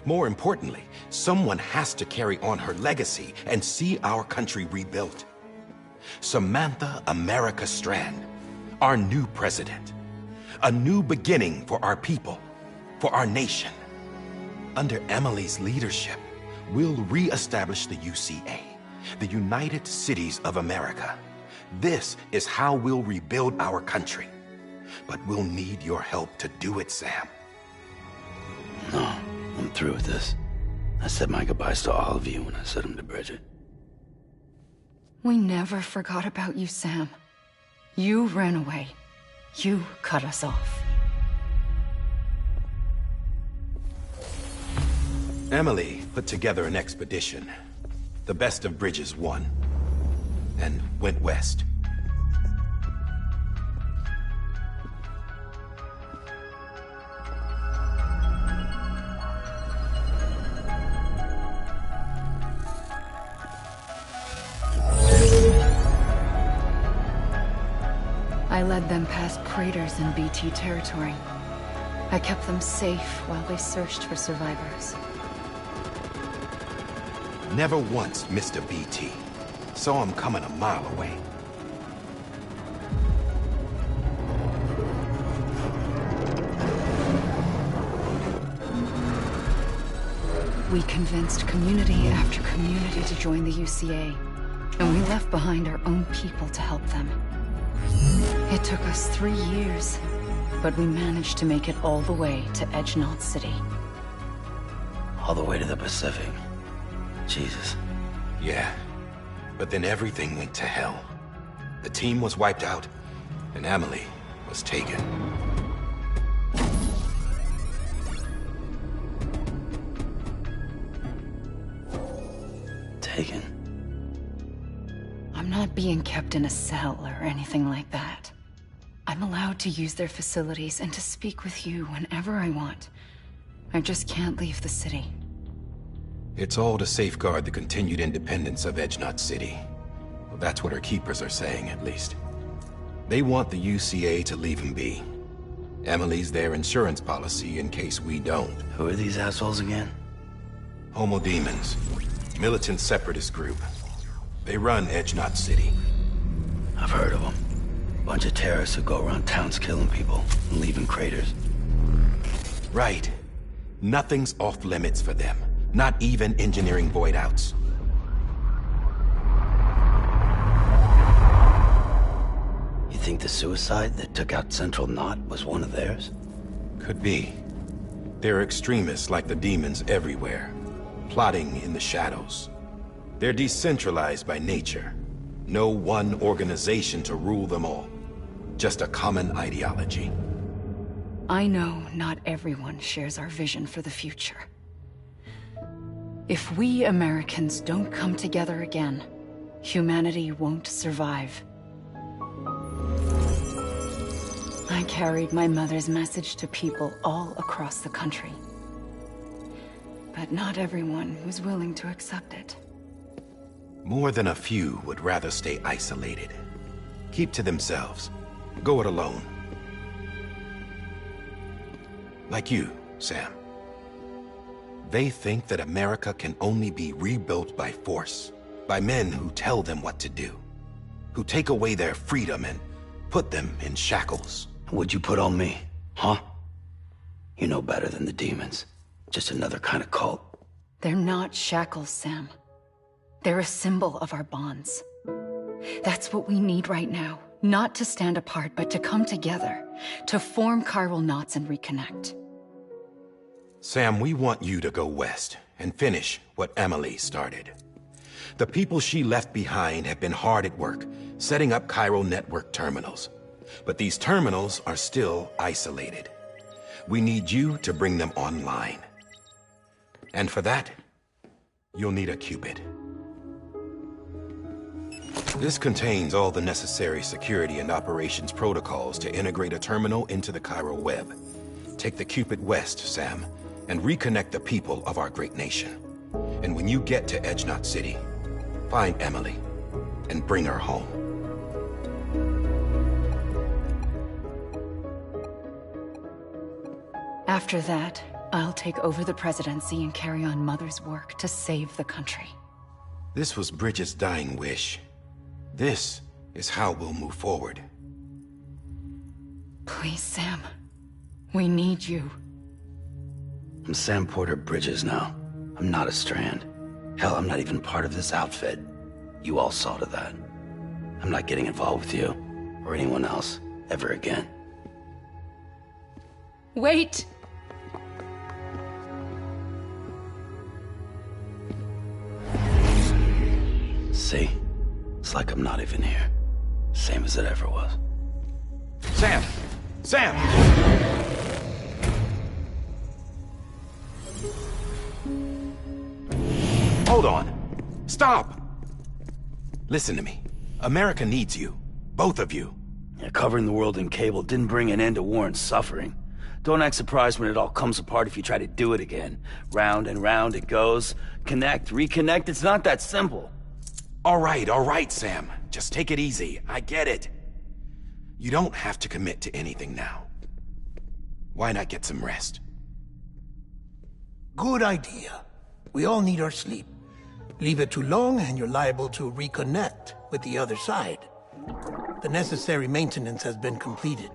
More importantly, someone has to carry on her legacy and see our country rebuilt. Samantha America Strand, our new president. A new beginning for our people, for our nation. Under Emily's leadership, we'll re-establish the UCA, the United Cities of America. This is how we'll rebuild our country. But we'll need your help to do it, Sam. No, I'm through with this. I said my goodbyes to all of you when I said them to Bridget. We never forgot about you, Sam. You ran away. You cut us off. Emily put together an expedition. The best of Bridges won. And went west. I led them past craters in BT territory. I kept them safe while they searched for survivors. Never once missed a BT. Saw him coming a mile away. We convinced community after community to join the UCA, and we left behind our own people to help them. It took us 3 years, but we managed to make it all the way to Edgenot City. All the way to the Pacific. Jesus. Yeah, but then everything went to hell. The team was wiped out, and Emily was taken. Taken? I'm not being kept in a cell or anything like that. I'm allowed to use their facilities and to speak with you whenever I want. I just can't leave the city. It's all to safeguard the continued independence of Edgenot City. Well, that's what our keepers are saying, at least. They want the UCA to leave him be. Emily's their insurance policy in case we don't. Who are these assholes again? Homo Demons. Militant separatist group. They run Edgenot City. I've heard of them. bunch of terrorists who go around towns killing people and leaving craters. Right. Nothing's off limits for them. Not even engineering void outs. You think the suicide that took out Central Knot was one of theirs? Could be. There are extremists like the demons everywhere, plotting in the shadows. They're decentralized by nature. No one organization to rule them all. Just a common ideology. I know not everyone shares our vision for the future. If we Americans don't come together again, humanity won't survive. I carried my mother's message to people all across the country. But not everyone was willing to accept it. More than a few would rather stay isolated. Keep to themselves. Go it alone. Like you, Sam. They think that America can only be rebuilt by force, by men who tell them what to do, who take away their freedom and put them in shackles. What'd you put on me, huh? You know better than the demons. Just another kind of cult. They're not shackles, Sam. They're a symbol of our bonds. That's what we need right now. Not to stand apart, but to come together. To form chiral knots and reconnect. Sam, we want you to go west and finish what Emily started. The people she left behind have been hard at work, setting up chiral network terminals. But these terminals are still isolated. We need you to bring them online. And for that, you'll need a Cupid. This contains all the necessary security and operations protocols to integrate a terminal into the chiral web. Take the Cupid west, Sam, and reconnect the people of our great nation. And when you get to Edge Knot City, find Emily and bring her home. After that, I'll take over the presidency and carry on Mother's work to save the country. This was Bridget's dying wish. This is how we'll move forward. Please, Sam. We need you. I'm Sam Porter Bridges now. I'm not a Strand. Hell, I'm not even part of this outfit. You all saw to that. I'm not getting involved with you, or anyone else, ever again. Wait! See? It's like I'm not even here. Same as it ever was. Sam! Sam! Hold on. Stop! Listen to me. America needs you. Both of you. Yeah, covering the world in cable didn't bring an end to war and suffering. Don't act surprised when it all comes apart if you try to do it again. Round and round it goes. Connect, reconnect, it's not that simple. All right, Sam. Just take it easy. I get it. You don't have to commit to anything now. Why not get some rest? Good idea. We all need our sleep. Leave it too long and you're liable to reconnect with the other side. The necessary maintenance has been completed.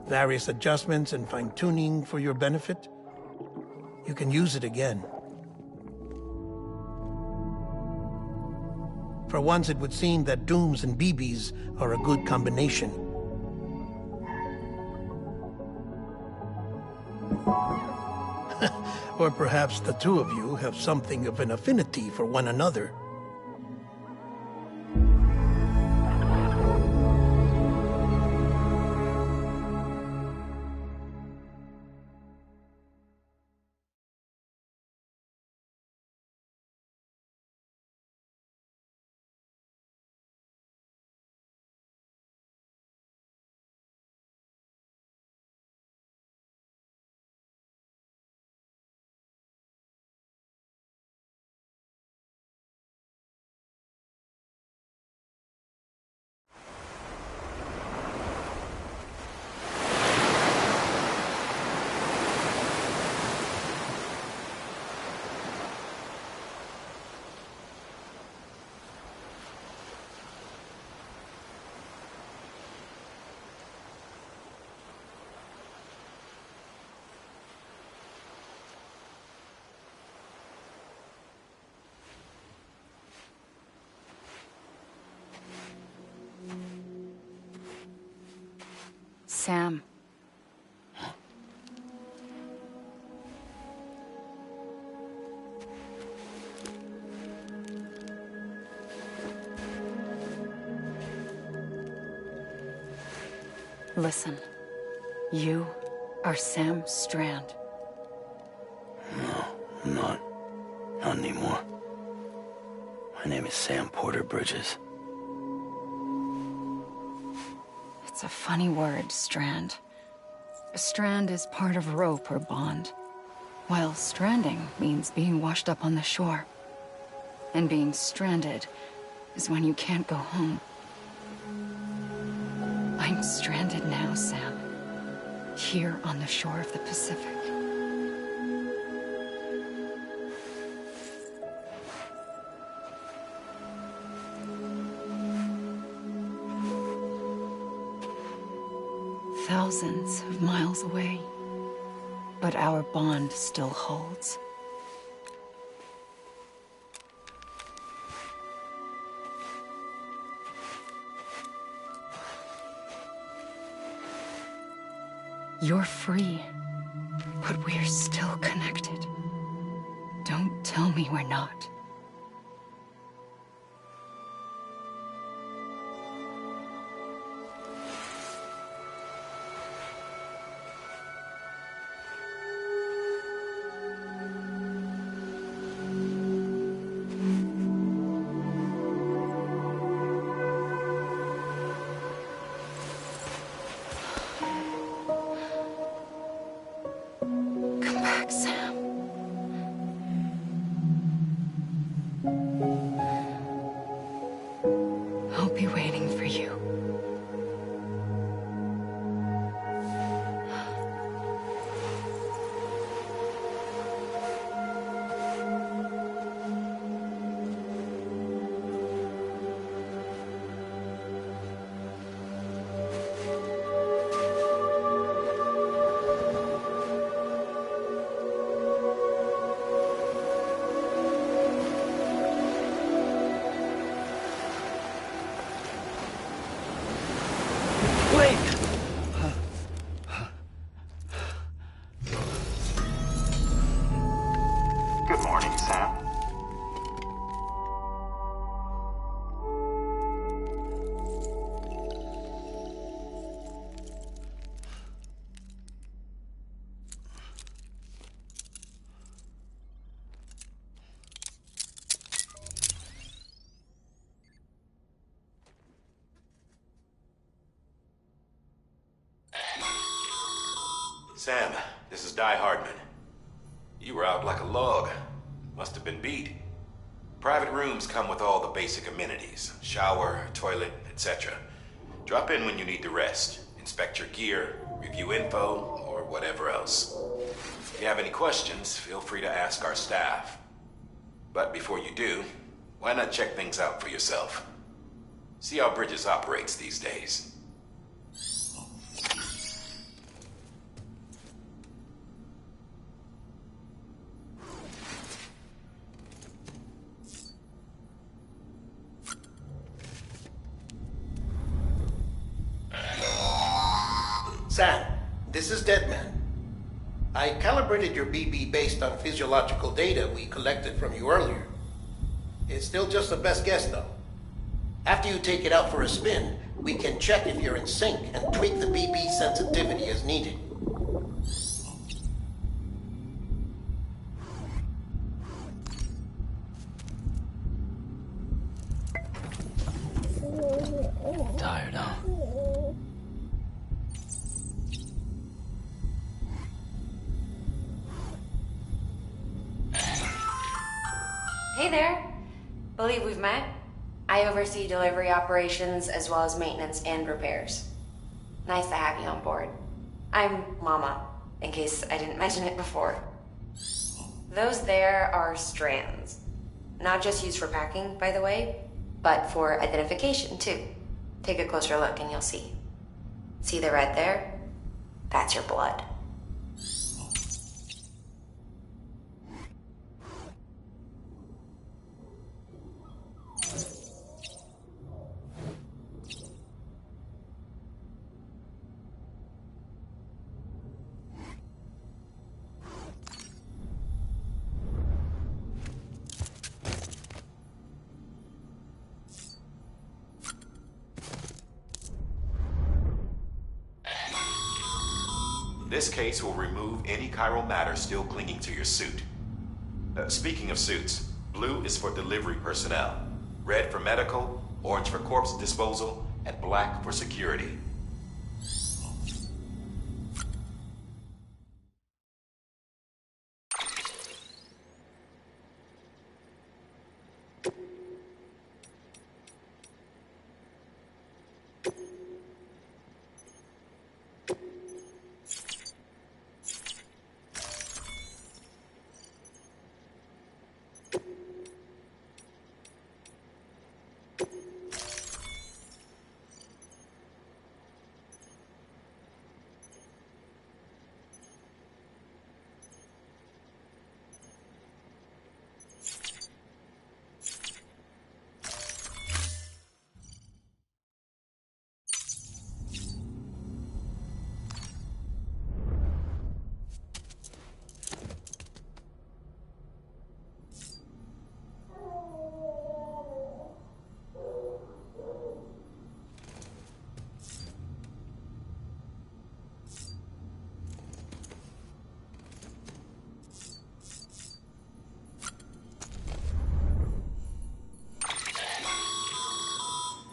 Various adjustments and fine-tuning for your benefit. You can use it again. For once, it would seem that Dooms and BBs are a good combination. Or perhaps the two of you have something of an affinity for one another. Sam. Listen, you are Sam Strand. No, I'm not. Not anymore. My name is Sam Porter Bridges. It's a funny word, strand. A strand is part of rope or bond, while stranding means being washed up on the shore. And being stranded is when you can't go home. I'm stranded now, Sam. Here on the shore of the Pacific. Thousands of miles away, but our bond still holds. You're free, but we're still connected. Don't tell me we're not. Come back, Sam. I'll be waiting for you. Good morning, Sam. Sam, this is Di Hardman. You were out like a log. Must have been beat. Private rooms come with all the basic amenities. Shower, toilet, etc. Drop in when you need to rest. Inspect your gear, review info, or whatever else. If you have any questions, feel free to ask our staff. But before you do, why not check things out for yourself? See how Bridges operates these days. Sam, this is Deadman. I calibrated your BB based on physiological data we collected from you earlier. It's still just a best guess, though. After you take it out for a spin, we can check if you're in sync and tweak the BB sensitivity as needed. Tired, huh? Hey there. Believe we've met. I oversee delivery operations as well as maintenance and repairs. Nice to have you on board. I'm Mama, in case I didn't mention it before. Those there are strands. Not just used for packing, by the way, but for identification too. Take a closer look and you'll see. See the red there? That's your blood. This case will remove any chiral matter still clinging to your suit. Speaking of suits, blue is for delivery personnel, red for medical, orange for corpse disposal, and black for security.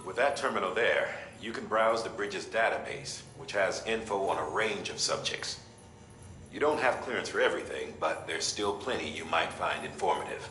With that terminal there, you can browse the bridge's database, which has info on a range of subjects. You don't have clearance for everything, but there's still plenty you might find informative.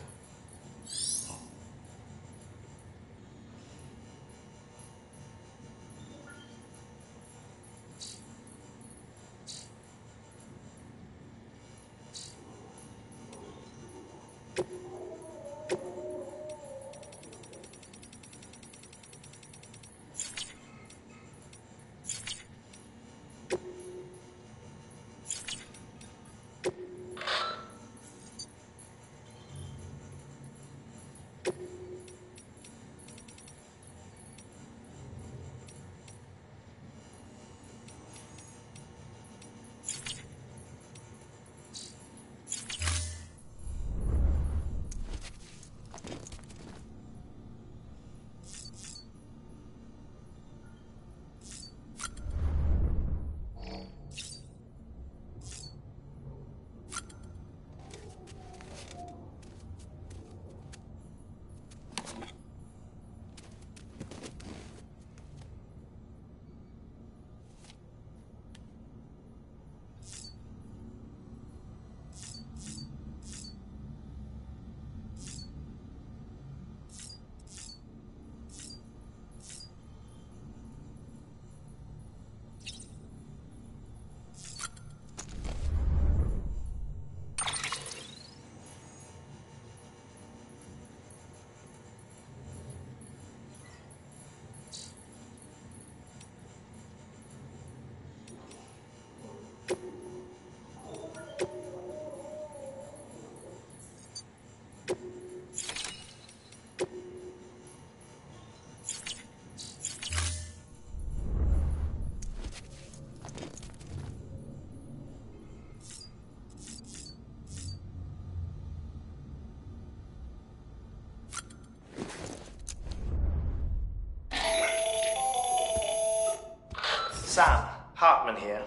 Sam, Hartman here,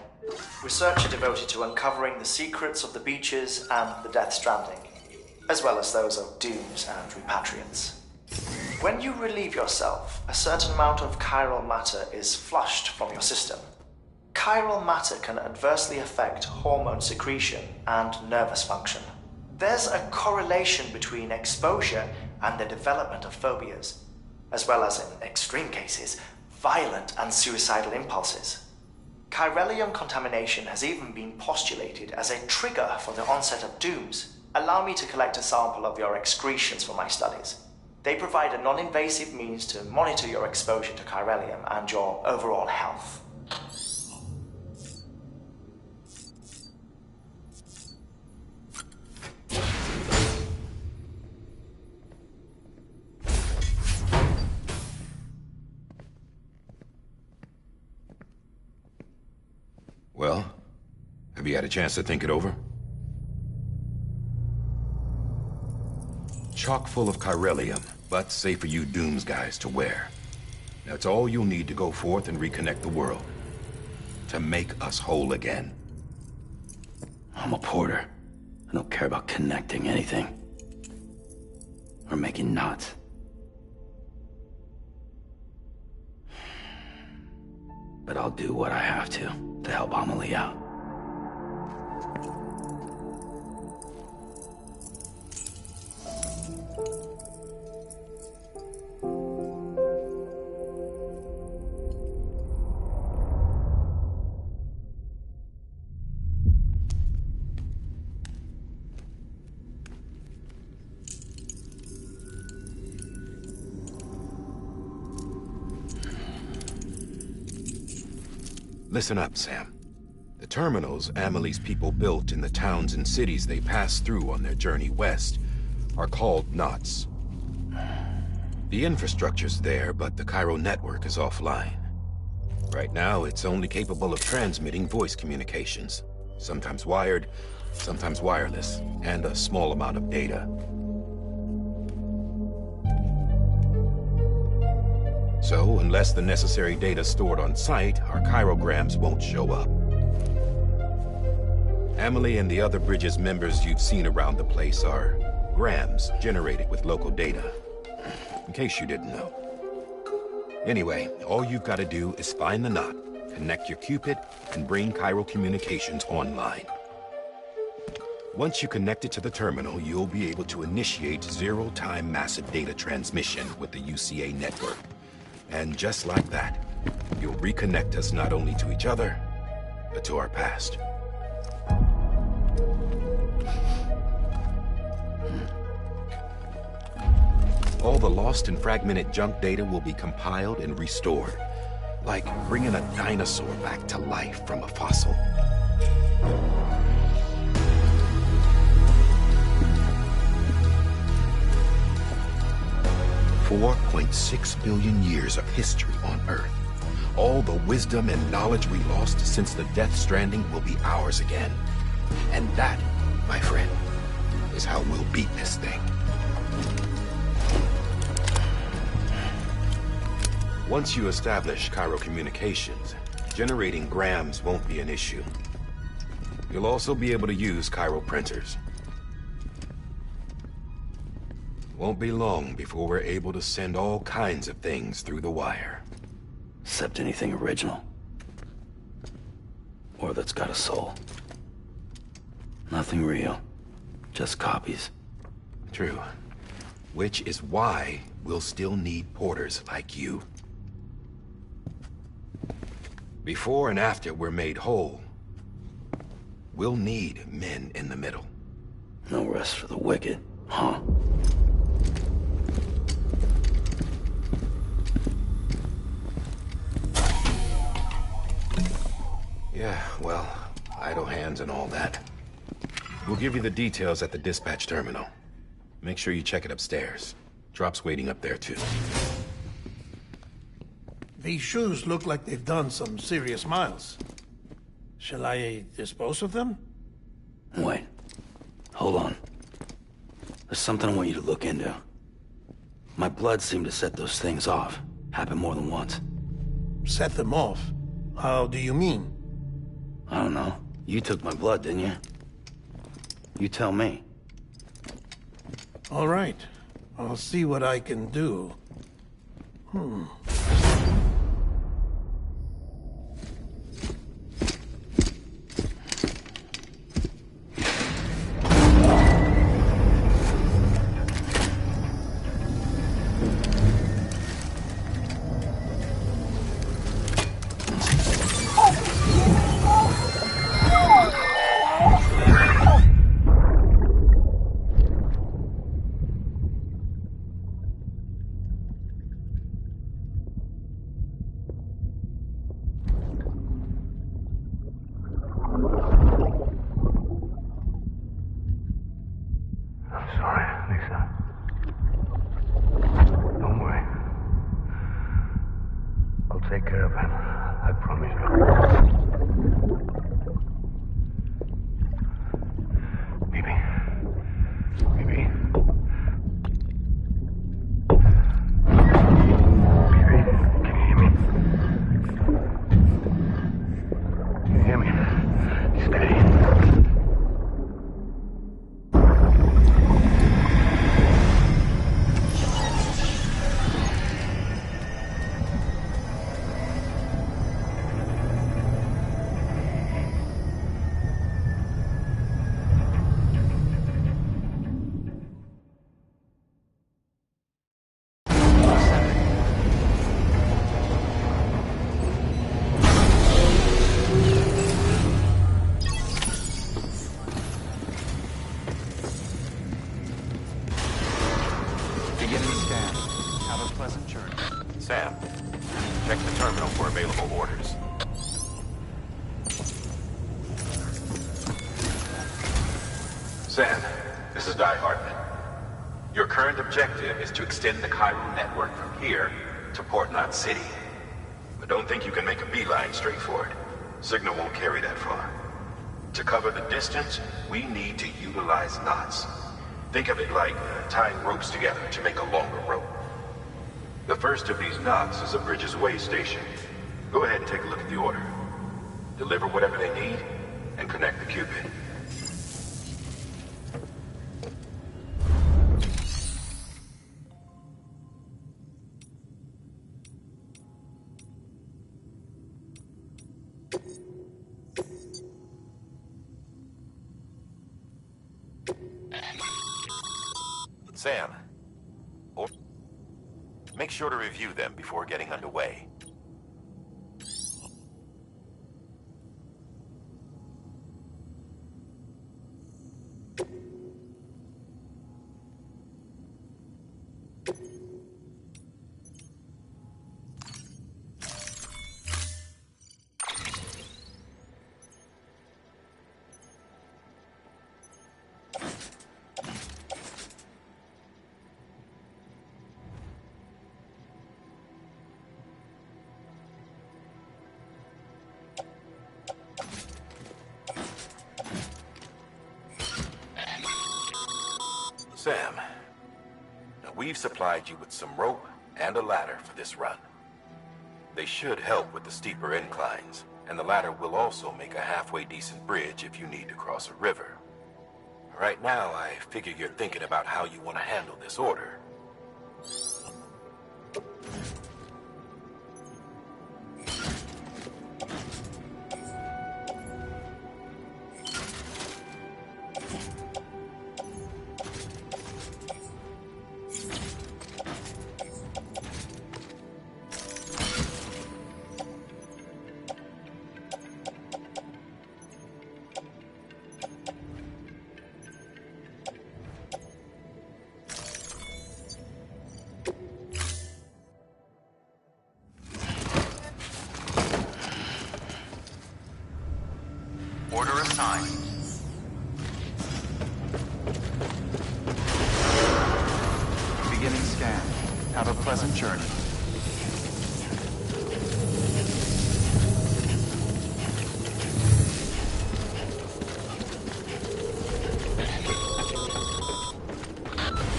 researcher devoted to uncovering the secrets of the beaches and the Death Stranding, as well as those of dooms and repatriants. When you relieve yourself, a certain amount of chiral matter is flushed from your system. Chiral matter can adversely affect hormone secretion and nervous function. There's a correlation between exposure and the development of phobias, as well as, in extreme cases, violent and suicidal impulses. Chiralium contamination has even been postulated as a trigger for the onset of dooms. Allow me to collect a sample of your excretions for my studies. They provide a non-invasive means to monitor your exposure to chiralium and your overall health. Well, have you had a chance to think it over? Chock full of chiralium, but safe for you Dooms guys to wear. That's all you'll need to go forth and reconnect the world. To make us whole again. I'm a porter. I don't care about connecting anything. Or making knots. But I'll do what I have to help Amelie out. Listen up, Sam. The terminals Amelie's people built in the towns and cities they passed through on their journey west are called knots. The infrastructure's there, but the Cairo network is offline. Right now, it's only capable of transmitting voice communications, sometimes wired, sometimes wireless, and a small amount of data. So, unless the necessary data stored on site, our chirograms won't show up. Amelie and the other Bridges members you've seen around the place are grams generated with local data. In case you didn't know. Anyway, all you've got to do is find the knot, connect your Cupid, and bring Cairo communications online. Once you connect it to the terminal, you'll be able to initiate zero-time massive data transmission with the UCA network. And just like that, you'll reconnect us not only to each other, but to our past. All the lost and fragmented junk data will be compiled and restored, like bringing a dinosaur back to life from a fossil. $4.6 billion years of history on Earth. All the wisdom and knowledge we lost since the Death Stranding will be ours again. And that, my friend, is how we'll beat this thing. Once you establish Cairo communications, generating grams won't be an issue. You'll also be able to use Cairo printers. Won't be long before we're able to send all kinds of things through the wire. Except anything original. Or that's got a soul. Nothing real. Just copies. True. Which is why we'll still need porters like you. Before and after we're made whole, we'll need men in the middle. No rest for the wicked, huh? Yeah, well, idle hands and all that. We'll give you the details at the dispatch terminal. Make sure you check it upstairs. Drop's waiting up there, too. These shoes look like they've done some serious miles. Shall I dispose of them? Wait. Hold on. There's something I want you to look into. My blood seemed to set those things off. Happened more than once. Set them off? How do you mean? I don't know. You took my blood, didn't you? You tell me. All right. I'll see what I can do. Sam, this is Die Hartman. Your current objective is to extend the Chiral network from here to Port Knot City. But don't think you can make a beeline straight for it. Signal won't carry that far. To cover the distance, we need to utilize knots. Think of it like tying ropes together to make a longer rope. The first of these knots is a Bridges Way station. Go ahead and take a look at the order. Deliver whatever they need, and connect the Cupid. Sam, make sure to review them before getting underway. Sam, now we've supplied you with some rope and a ladder for this run. They should help with the steeper inclines, and the ladder will also make a halfway decent bridge if you need to cross a river. Right now, I figure you're thinking about how you want to handle this order. Order assigned. Beginning scan. Have a pleasant journey.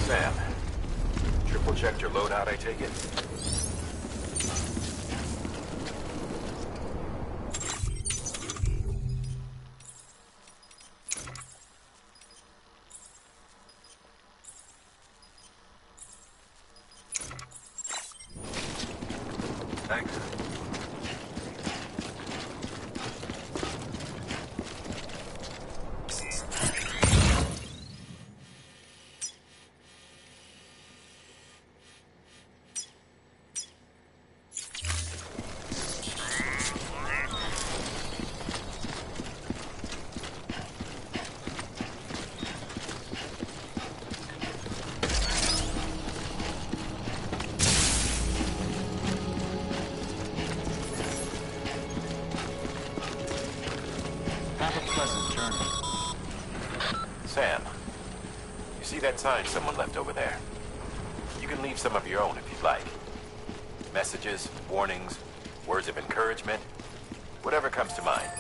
Sam, triple checked your loadout, I take it? Thanks. Have a pleasant journey. Sam, you see that sign someone left over there? You can leave some of your own if you'd like. Messages, warnings, words of encouragement, whatever comes to mind.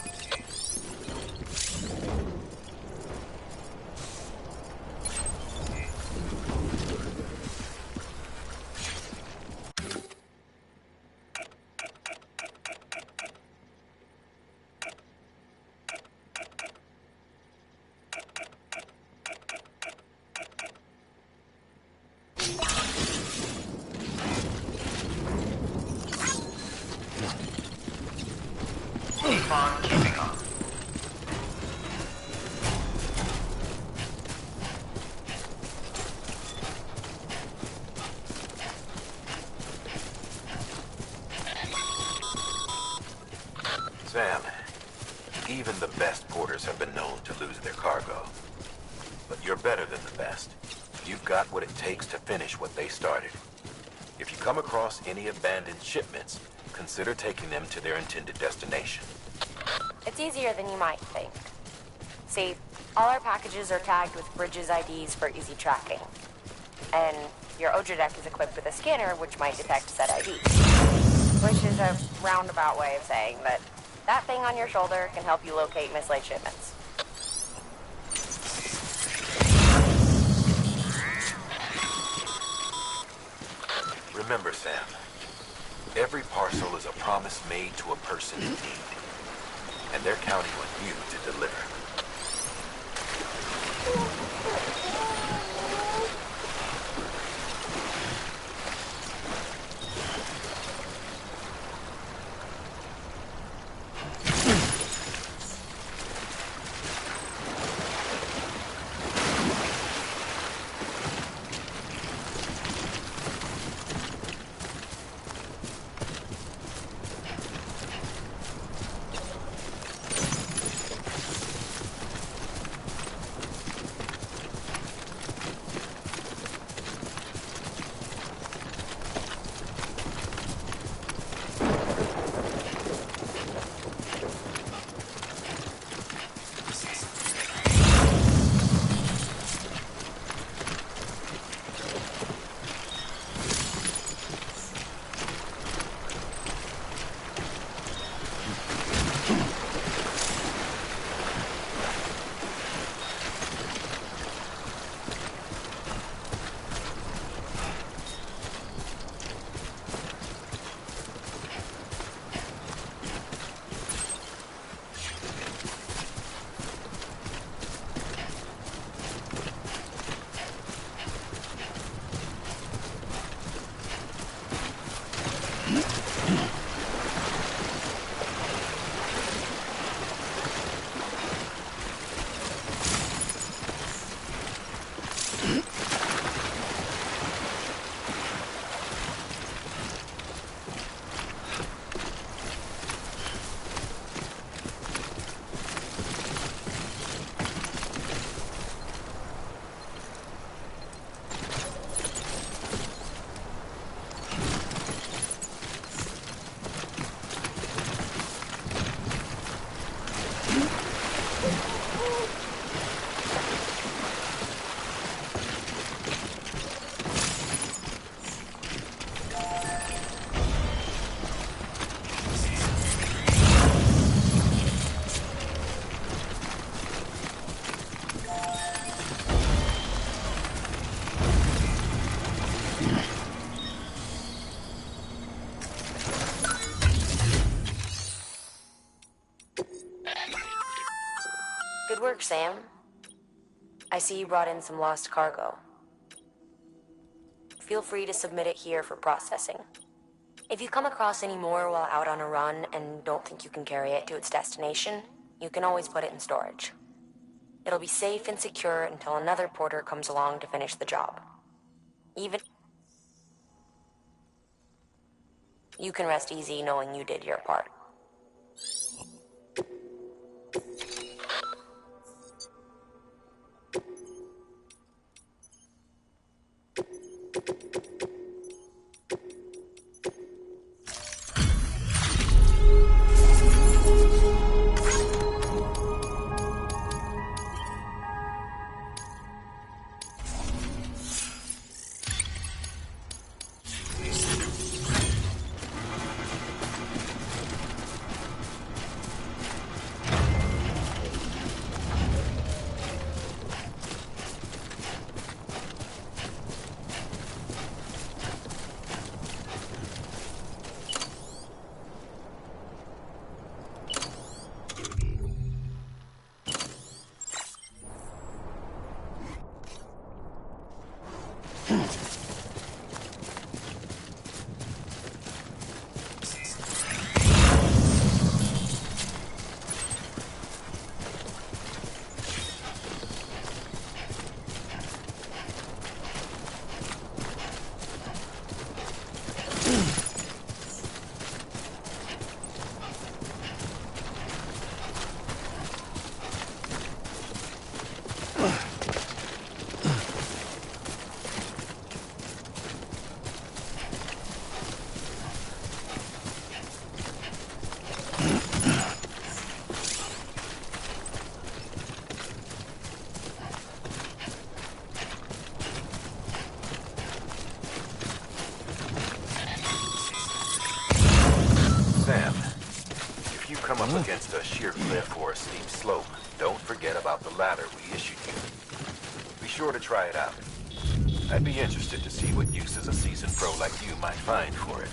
Keep on keeping on. Sam, even the best porters have been known to lose their cargo. But you're better than the best. You've got what it takes to finish what they started. If you come across any abandoned shipments, consider taking them to their intended destination. It's easier than you might think. See, All our packages are tagged with Bridges IDs for easy tracking. And your Odra deck is equipped with a scanner which might detect said ID. Which is a roundabout way of saying that that thing on your shoulder can help you locate mislaid shipments. Remember, Sam, every parcel is a promise made to a person in need. And they're counting on you to deliver. Good work, Sam. I see you brought in some lost cargo. Feel free to submit it here for processing. If you come across any more while out on a run and don't think you can carry it to its destination, you can always put it in storage. It'll be safe and secure until another porter comes along to finish the job. Even you can rest easy knowing you did your part. up against a sheer cliff or a steep slope, don't forget about the ladder we issued you. Be sure to try it out. I'd be interested to see what uses a seasoned pro like you might find for it.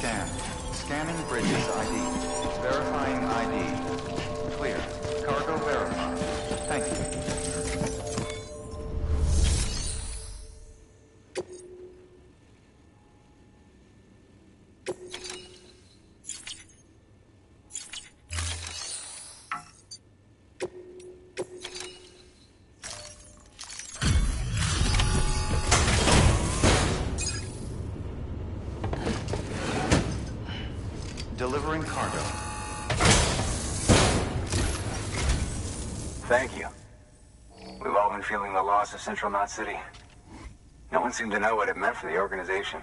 Scan. Scanning Bridges ID. Verifying ID. Clear. Cargo verified. Thank you. Delivering cargo. Thank you. We've all been feeling the loss of Central Knot City. No one seemed to know what it meant for the organization,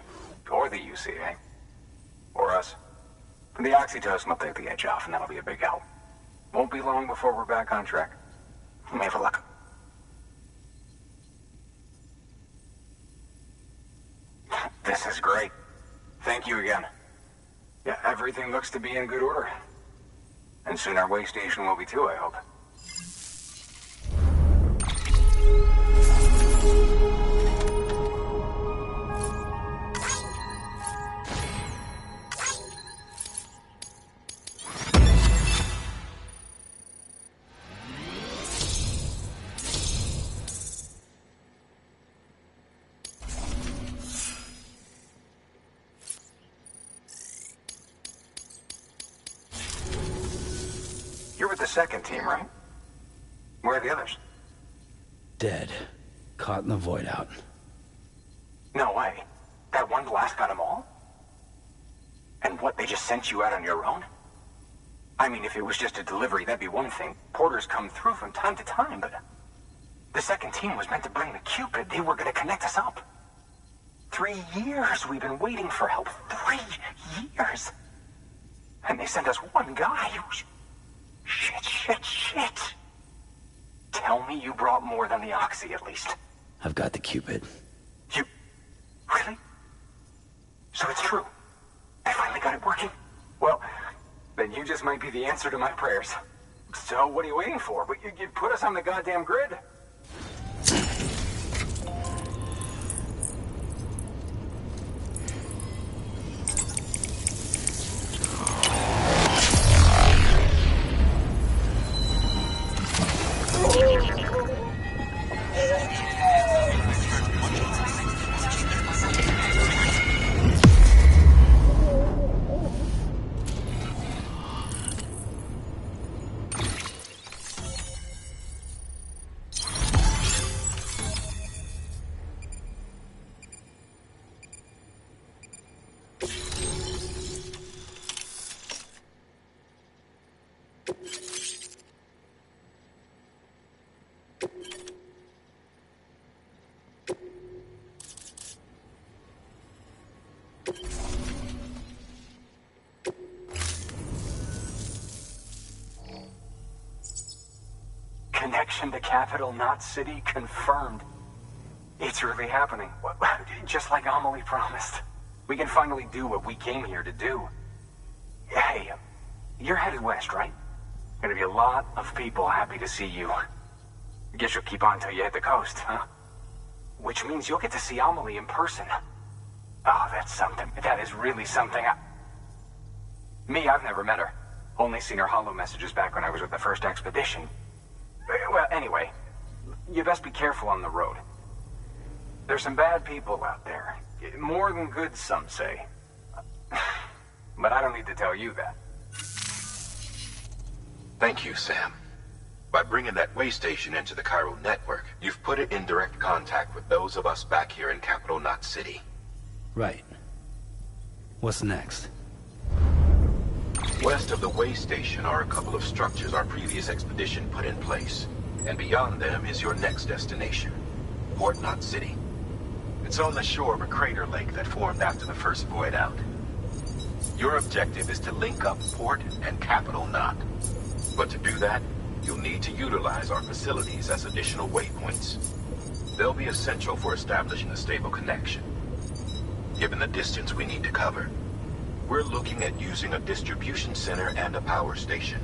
or the UCA, or us. The oxytocin will take the edge off, and that'll be a big help. Won't be long before we're back on track. You may have luck. This is great. Thank you again. Yeah, everything looks to be in good order. And soon our way station will be too, I hope. You're with the second team, right? Where are the others? Dead. Caught in the void out. No way. That one blast got them all? And what, they just sent you out on your own? I mean, if it was just a delivery, that'd be one thing. Porters come through from time to time, but... The second team was meant to bring the Cupid. They were gonna connect us up. 3 years we've been waiting for help. 3 years! And they sent us one guy who's... Shit. Tell me you brought more than the Oxy, at least. I've got the Cupid. You... Really? So it's true. I finally got it working. Well, then you just might be the answer to my prayers. So what are you waiting for? You put us on the goddamn grid. Connection to Capital Knot City confirmed. It's really happening. Just like Amelie promised. We can finally do what we came here to do. Hey, you're headed west, right? Gonna be a lot of people happy to see you. Guess you'll keep on till you hit the coast, huh? Which means you'll get to see Amelie in person. Oh, that's something. That is really something. Me, I've never met her. Only seen her holo messages back when I was with the first expedition. Well, anyway, you best be careful on the road. There's some bad people out there. More than good, some say. But I don't need to tell you that. Thank you, Sam. By bringing that way station into the Cairo network, you've put it in direct contact with those of us back here in Capital Knot City. Right. What's next? West of the way station are a couple of structures our previous expedition put in place. And beyond them is your next destination, Port Knot City. It's on the shore of a crater lake that formed after the first void out. Your objective is to link up Port and Capital Knot. But to do that, you'll need to utilize our facilities as additional waypoints. They'll be essential for establishing a stable connection. Given the distance we need to cover, we're looking at using a distribution center and a power station,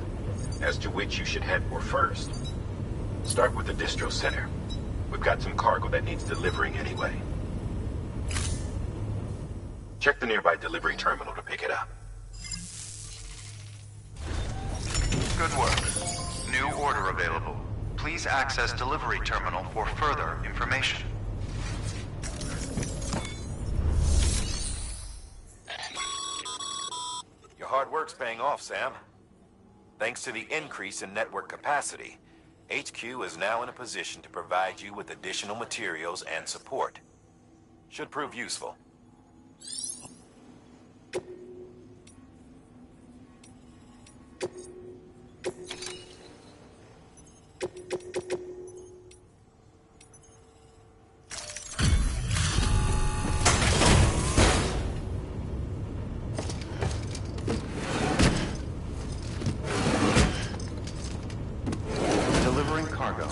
as to which you should head for first. Start with the distro center. We've got some cargo that needs delivering anyway. Check the nearby delivery terminal to pick it up. Good work. New order available. Please access delivery terminal for further information. Your hard work's paying off, Sam. Thanks to the increase in network capacity, HQ is now in a position to provide you with additional materials and support. Should prove useful. Delivering cargo.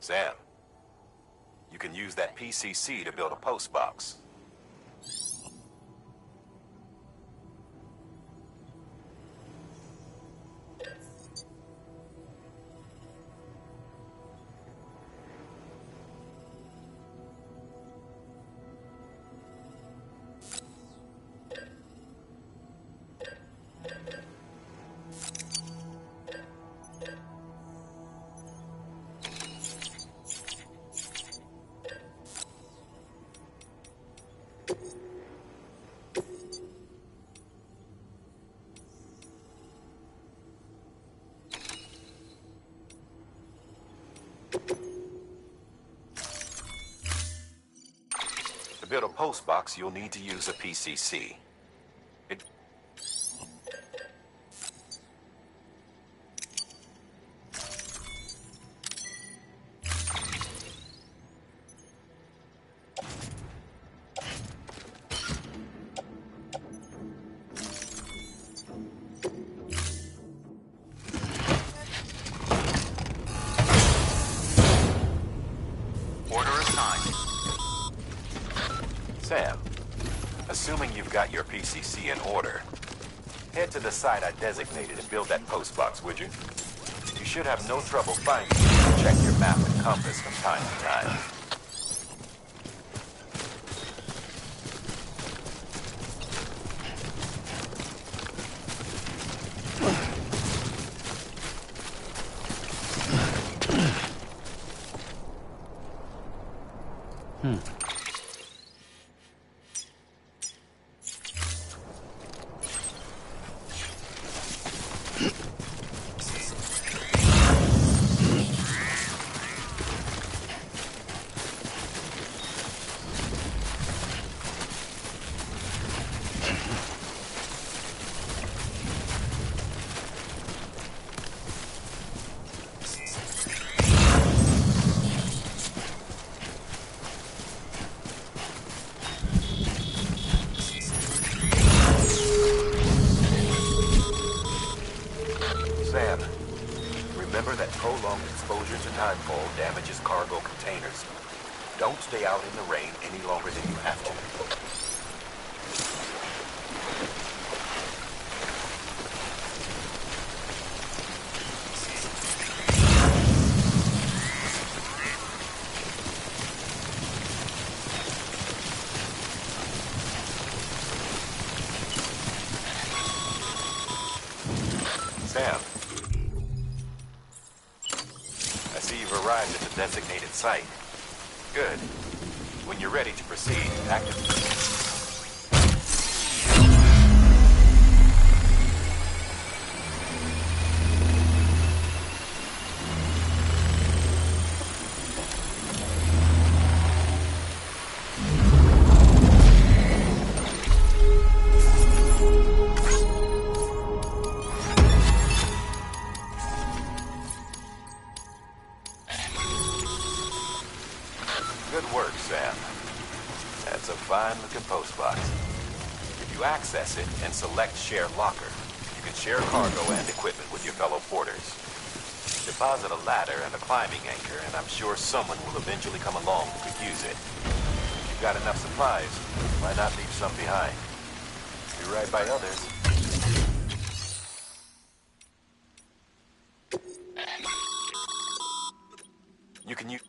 Sam, you can use that PCC to build a post box. To build a post box, you'll need to use a PCC. It... Order assigned. Sam, assuming you've got your PCC in order, head to the site I designated and build that post box, would you? You should have no trouble finding it. Check your map and compass from time to time. Sam, remember that prolonged exposure to timefall damages cargo containers. Don't stay out in the rain any longer than you have to. Sam, I see you've arrived at the designated site. Good. When you're ready to proceed, activate. Good work, Sam. That's a fine-looking post box. If you access it and select Share Locker, You can share cargo and equipment with your fellow porters. Deposit a ladder and a climbing anchor, and I'm sure someone will eventually come along who could use it. If you've got enough supplies, why not leave some behind? Do right by others. You can use...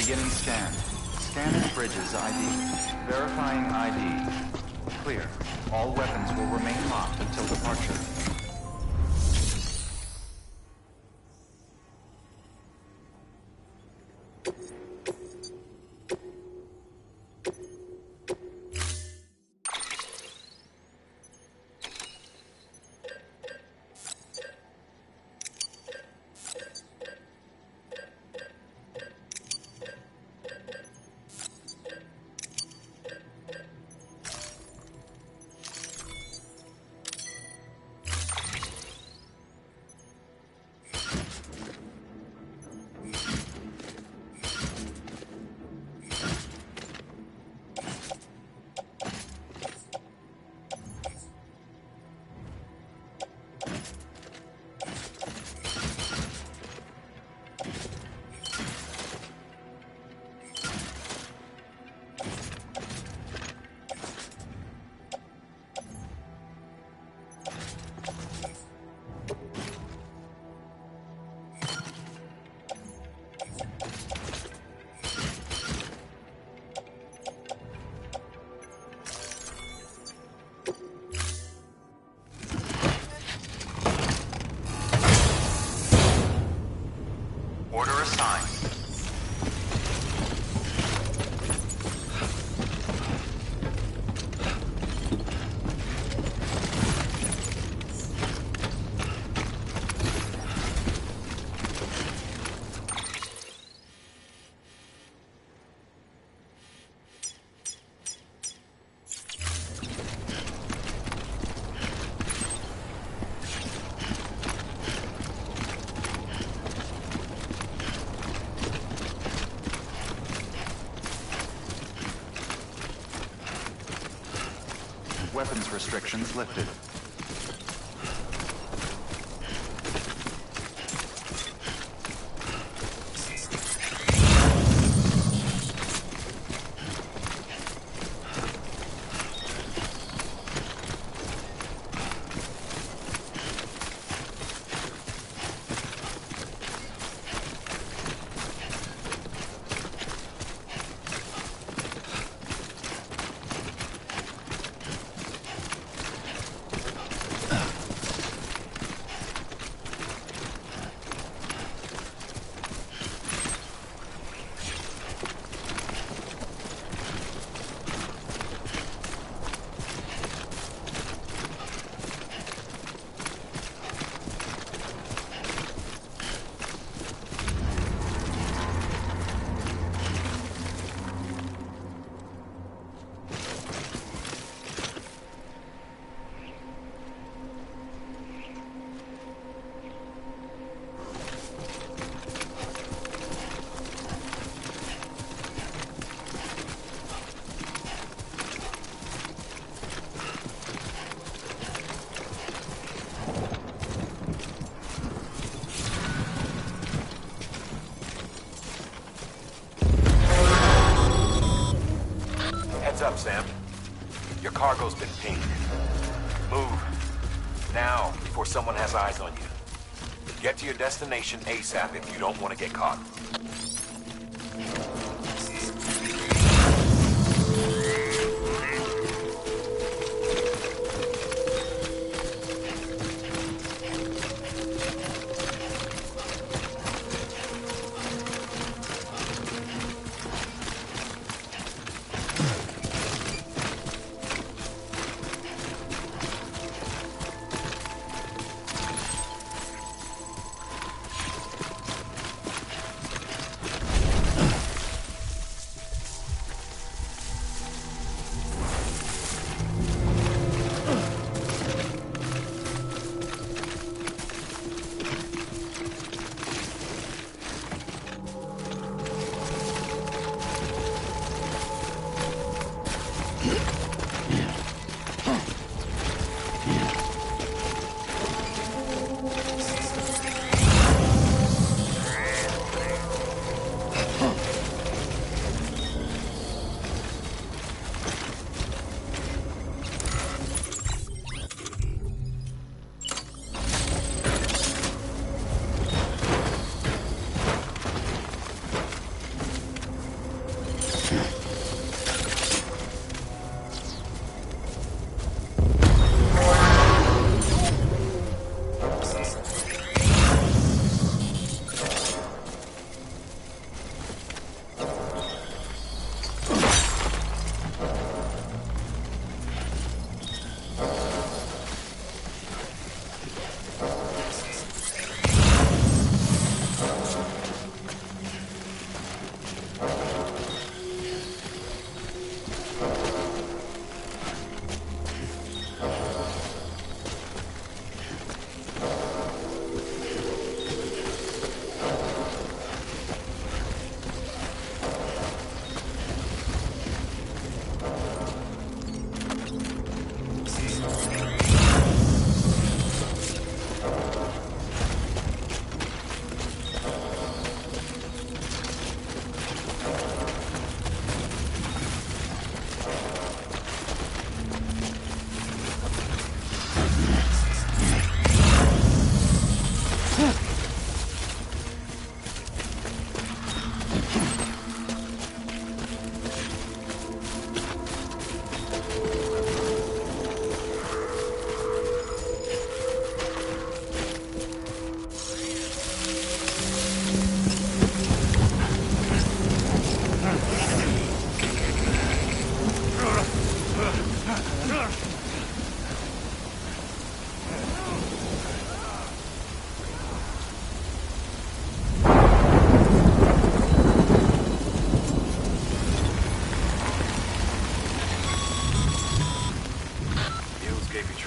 Beginning scan. Scanning bridges ID. Verifying ID. Clear. All weapons will remain locked until departure. Weapons restrictions lifted. Heads up, Sam. Your cargo's been pinged. Move. Now, before someone has eyes on you. Get to your destination ASAP if you don't want to get caught.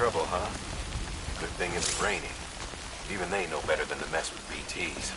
trouble, huh? Good thing it's raining. Even they know better than to mess with BTs.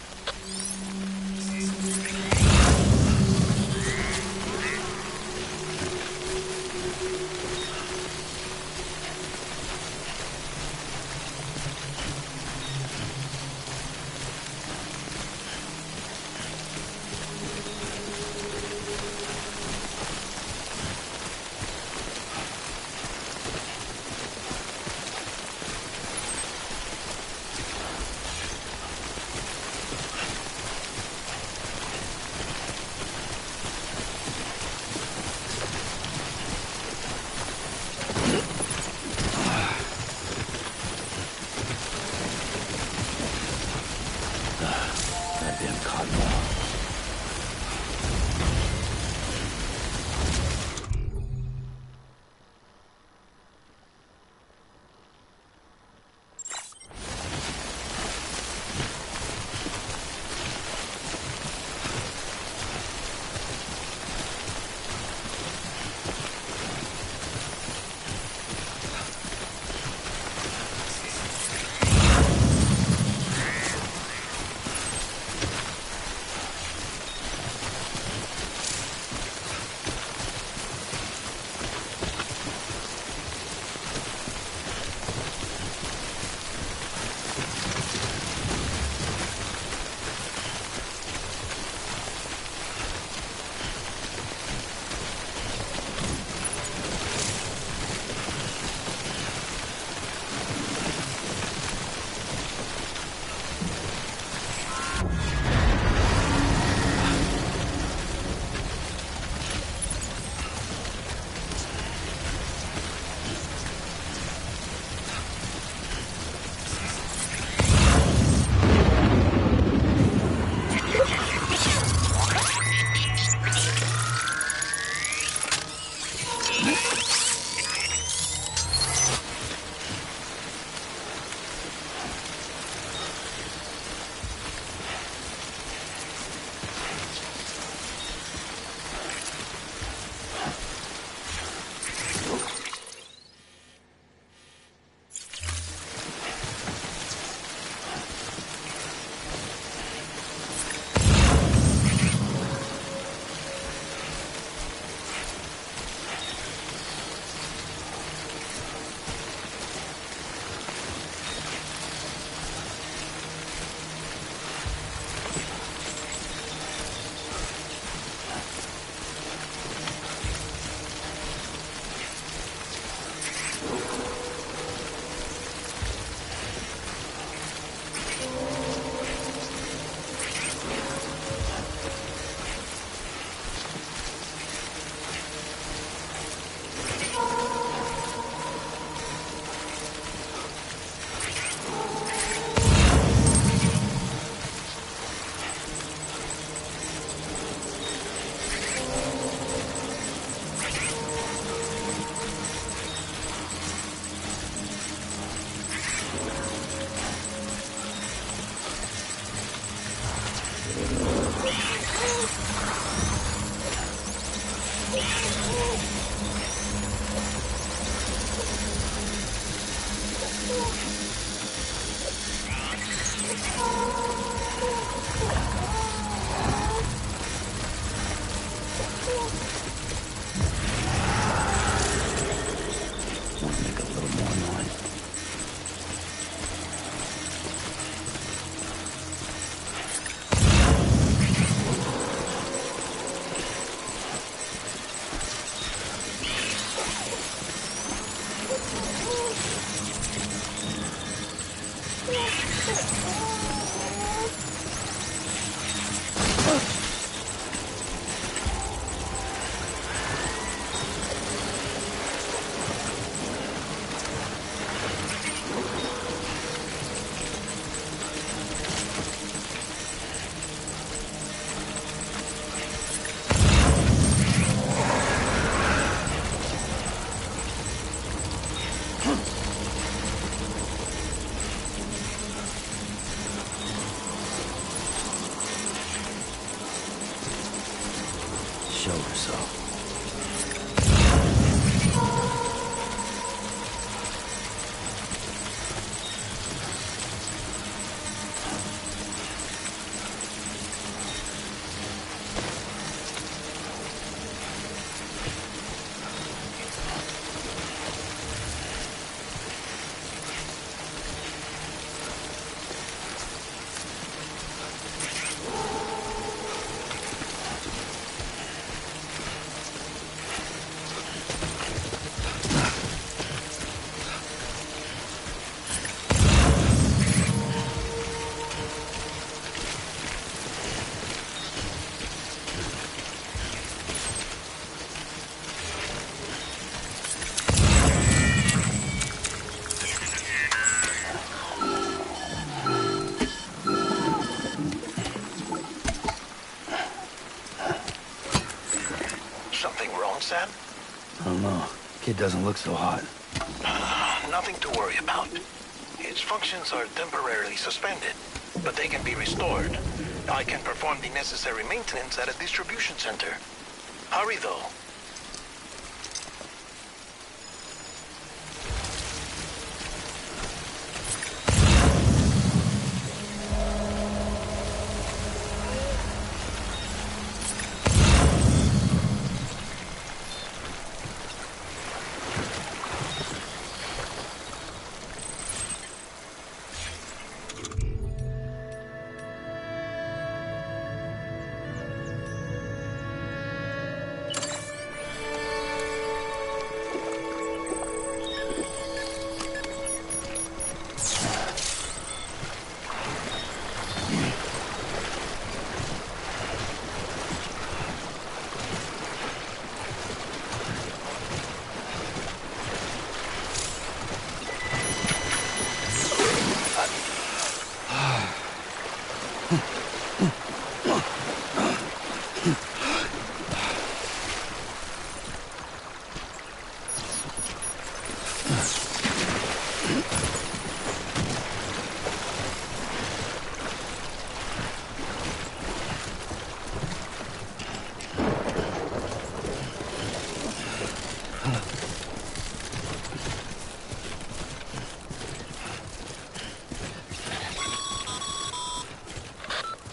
know. Kid doesn't look so hot. Nothing to worry about. His functions are temporarily suspended, but they can be restored. I can perform the necessary maintenance at a distribution center. Hurry, though.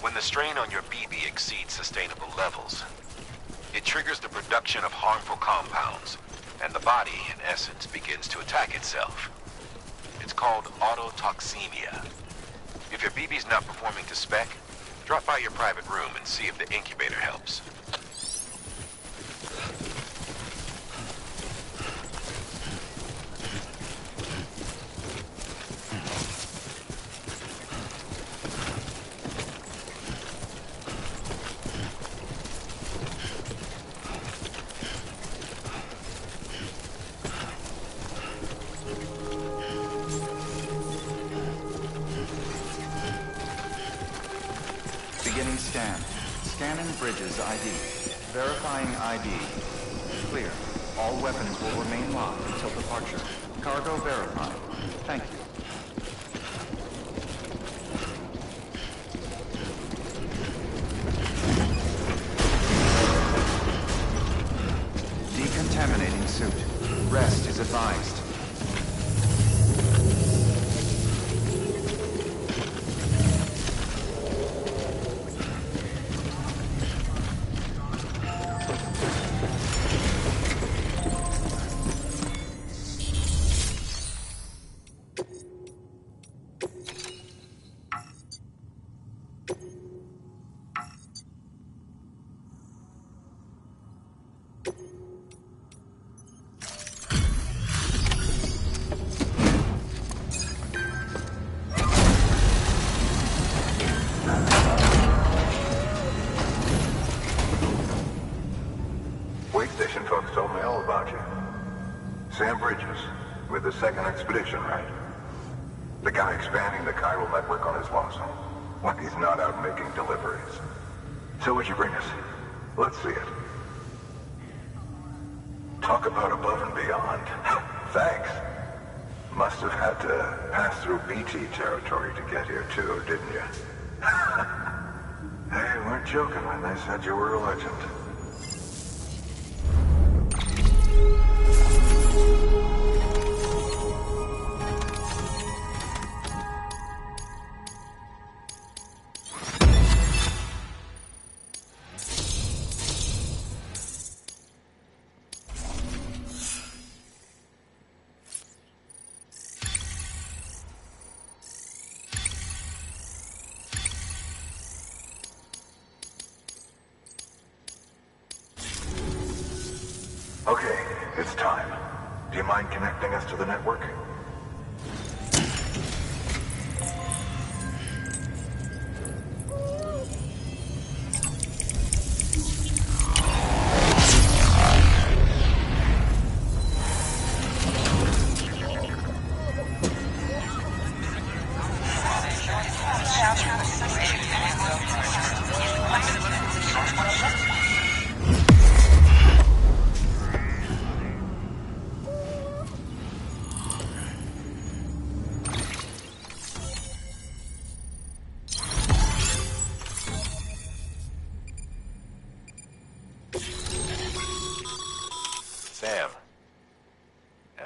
When the strain on your BB exceeds sustainable levels, it triggers the production of harmful compounds, and the body, in essence, begins to attack itself. It's called autotoxemia. If your BB's not performing to spec, drop by your private room and see if the incubator helps. Beginning scan. Scanning Bridges ID. Verifying ID. Clear. All weapons will remain locked until departure. Cargo verified. Thank you. Decontaminating suit. Rest is advised. Station folks told me all about you. Sam Bridges, with the second expedition, right? The guy expanding the chiral network on his lonesome. When he's not out making deliveries. So what'd you bring us? Let's see it. Talk about above and beyond. Thanks. Must have had to pass through BT territory to get here too, didn't you? They weren't joking when they said you were a legend. Okay, it's time. Do you mind connecting us to the network?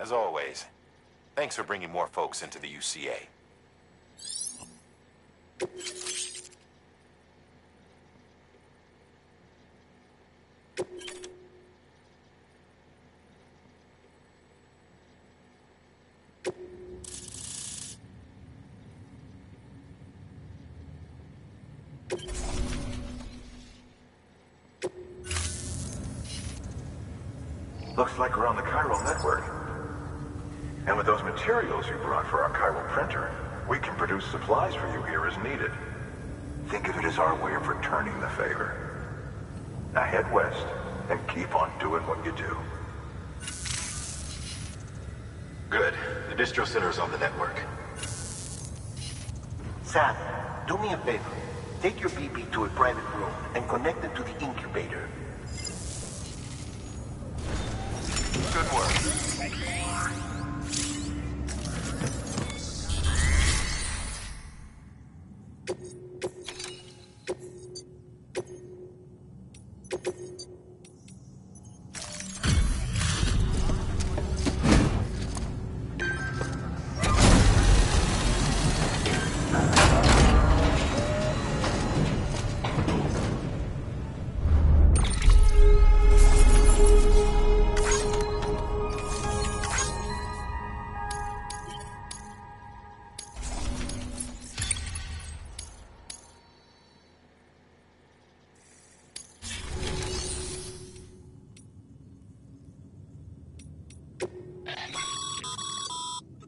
As always, thanks for bringing more folks into the UCA. Looks like we're on the chiral network. And with those materials you brought for our chiral printer, we can produce supplies for you here as needed. Think of it as our way of returning the favor. Now head west and keep on doing what you do. Good. The distro center's on the network. Sam, do me a favor. Take your BB to a private room and connect it to the incubator. Good work.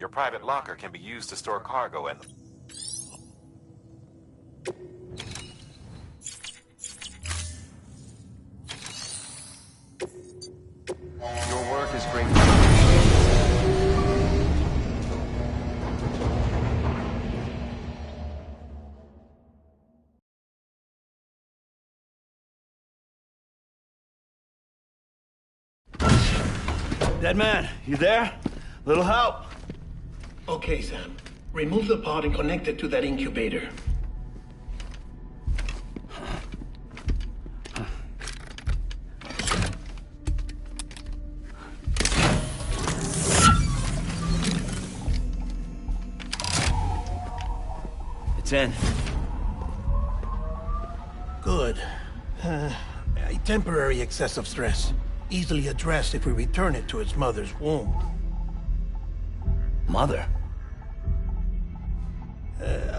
Your private locker can be used to store cargo and... Your work is great. Dead man, you there? Little help? Okay, Sam. Remove the pod and connect it to that incubator. It's in. Good. A temporary excessive stress. Easily addressed if we return it to its mother's womb. Mother?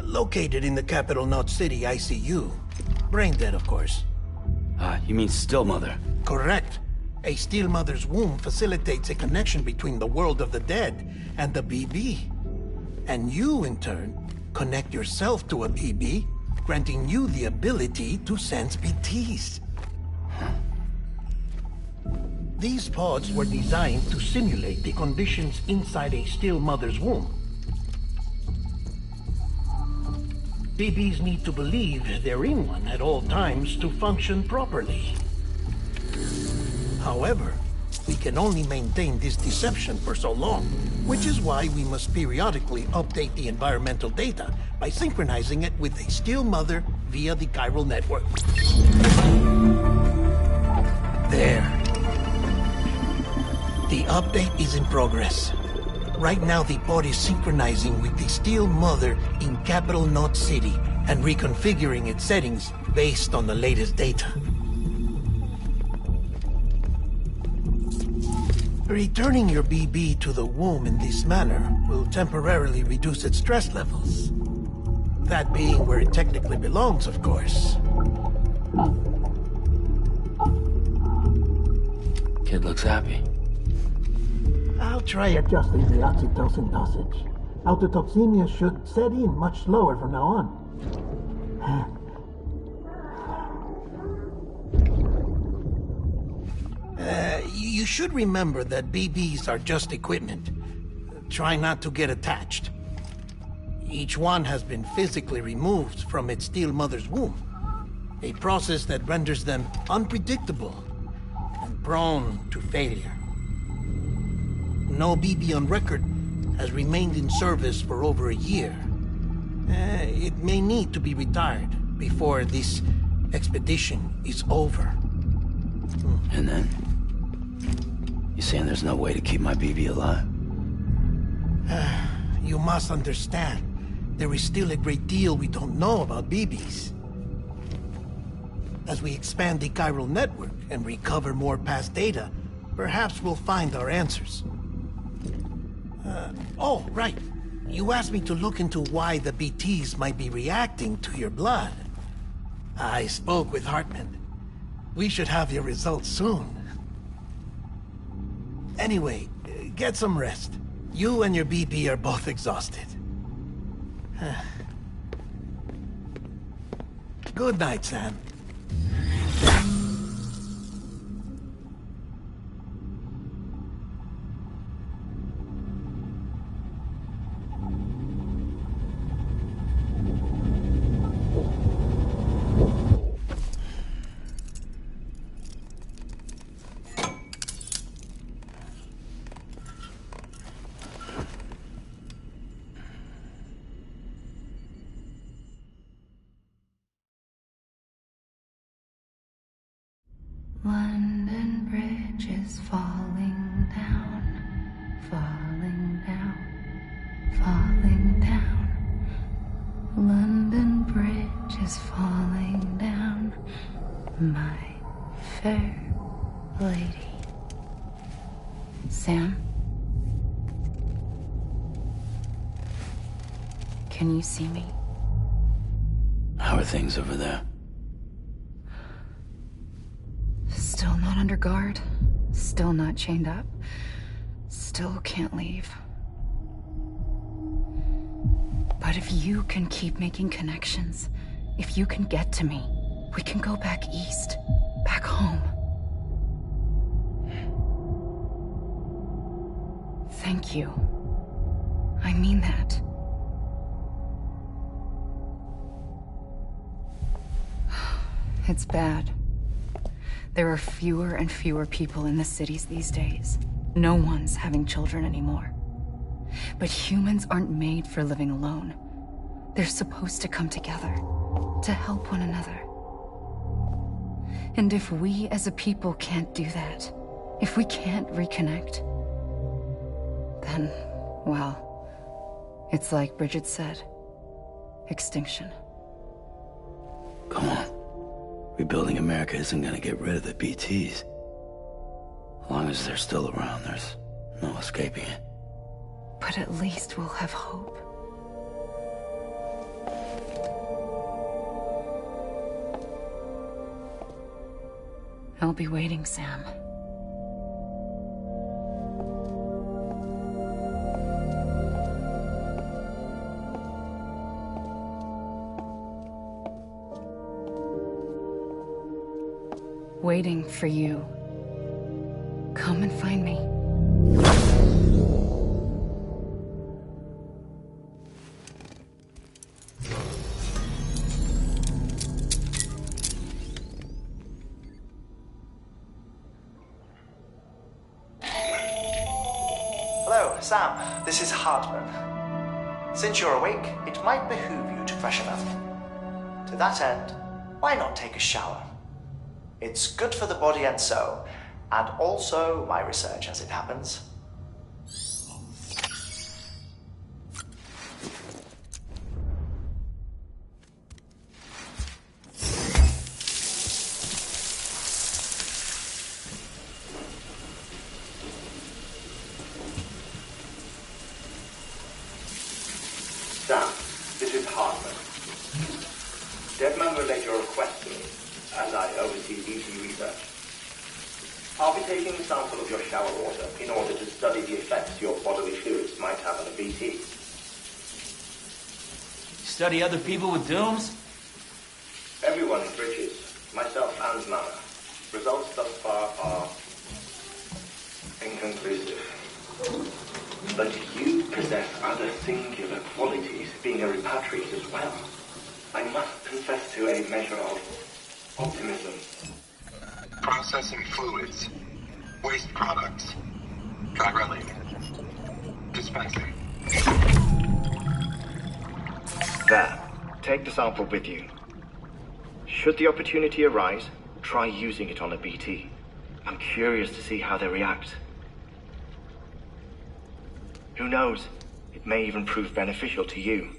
Located in the capital Knot City ICU. Brain dead, of course. You mean still mother? Correct. A still mother's womb facilitates a connection between the world of the dead and the BB. And you, in turn, connect yourself to a BB, granting you the ability to sense BTs. These pods were designed to simulate the conditions inside a still mother's womb. BBs need to believe they're in one at all times to function properly. However, we can only maintain this deception for so long, which is why we must periodically update the environmental data by synchronizing it with a still mother via the chiral network. There. The update is in progress. Right now, the pod is synchronizing with the still mother in capital Knot City and reconfiguring its settings based on the latest data. Returning your BB to the womb in this manner will temporarily reduce its stress levels. That being where it technically belongs, of course. Kid looks happy. I'll try adjusting the oxytocin dosage. Autotoxemia should set in much slower from now on. You should remember that BBs are just equipment. Try not to get attached. Each one has been physically removed from its still mother's womb. A process that renders them unpredictable and prone to failure. No BB on record has remained in service for over a year. It may need to be retired before this expedition is over. And then? You saying there's no way to keep my BB alive? You must understand, there is still a great deal we don't know about BBs. As we expand the chiral network and recover more past data, perhaps we'll find our answers. Oh, right. You asked me to look into why the BTs might be reacting to your blood. I spoke with Hartman. We should have your results soon. Anyway, get some rest. You and your BP are both exhausted. Good night, Sam. London Bridge is falling down, falling down, falling down. London Bridge is falling down, my fair lady. Sam? Can you see me? How are things over there? Still not under guard, still not chained up, still can't leave. But if you can keep making connections, if you can get to me, we can go back east, back home. Thank you. I mean that. It's bad. There are fewer and fewer people in the cities these days. No one's having children anymore. But humans aren't made for living alone. They're supposed to come together, to help one another. And if we as a people can't do that, if we can't reconnect, then, well, it's like Bridget said, extinction. Come on. Rebuilding America isn't gonna get rid of the BTs. As long as they're still around, there's no escaping it. But at least we'll have hope. I'll be waiting, Sam. Waiting for you. Come and find me. Hello, Sam. This is Hartman. Since you're awake, it might behoove you to freshen up. To that end, why not take a shower? It's good for the body and soul, and also my research as it happens. Sam, this is Hartman. Deadman relayed your request to me, as I oversee BT research. I'll be taking a sample of your shower water in order to study the effects your bodily fluids might have on a BT. Study other people with dooms? Everyone in Bridges, myself and Mama. Results thus far are inconclusive. But you possess other singular qualities, being a repatriate as well. I must confess to a measure of optimism. Processing fluids. Waste products. Drilling. Dispensing. There. Take the sample with you. Should the opportunity arise, try using it on a BT. I'm curious to see how they react. Who knows? It may even prove beneficial to you.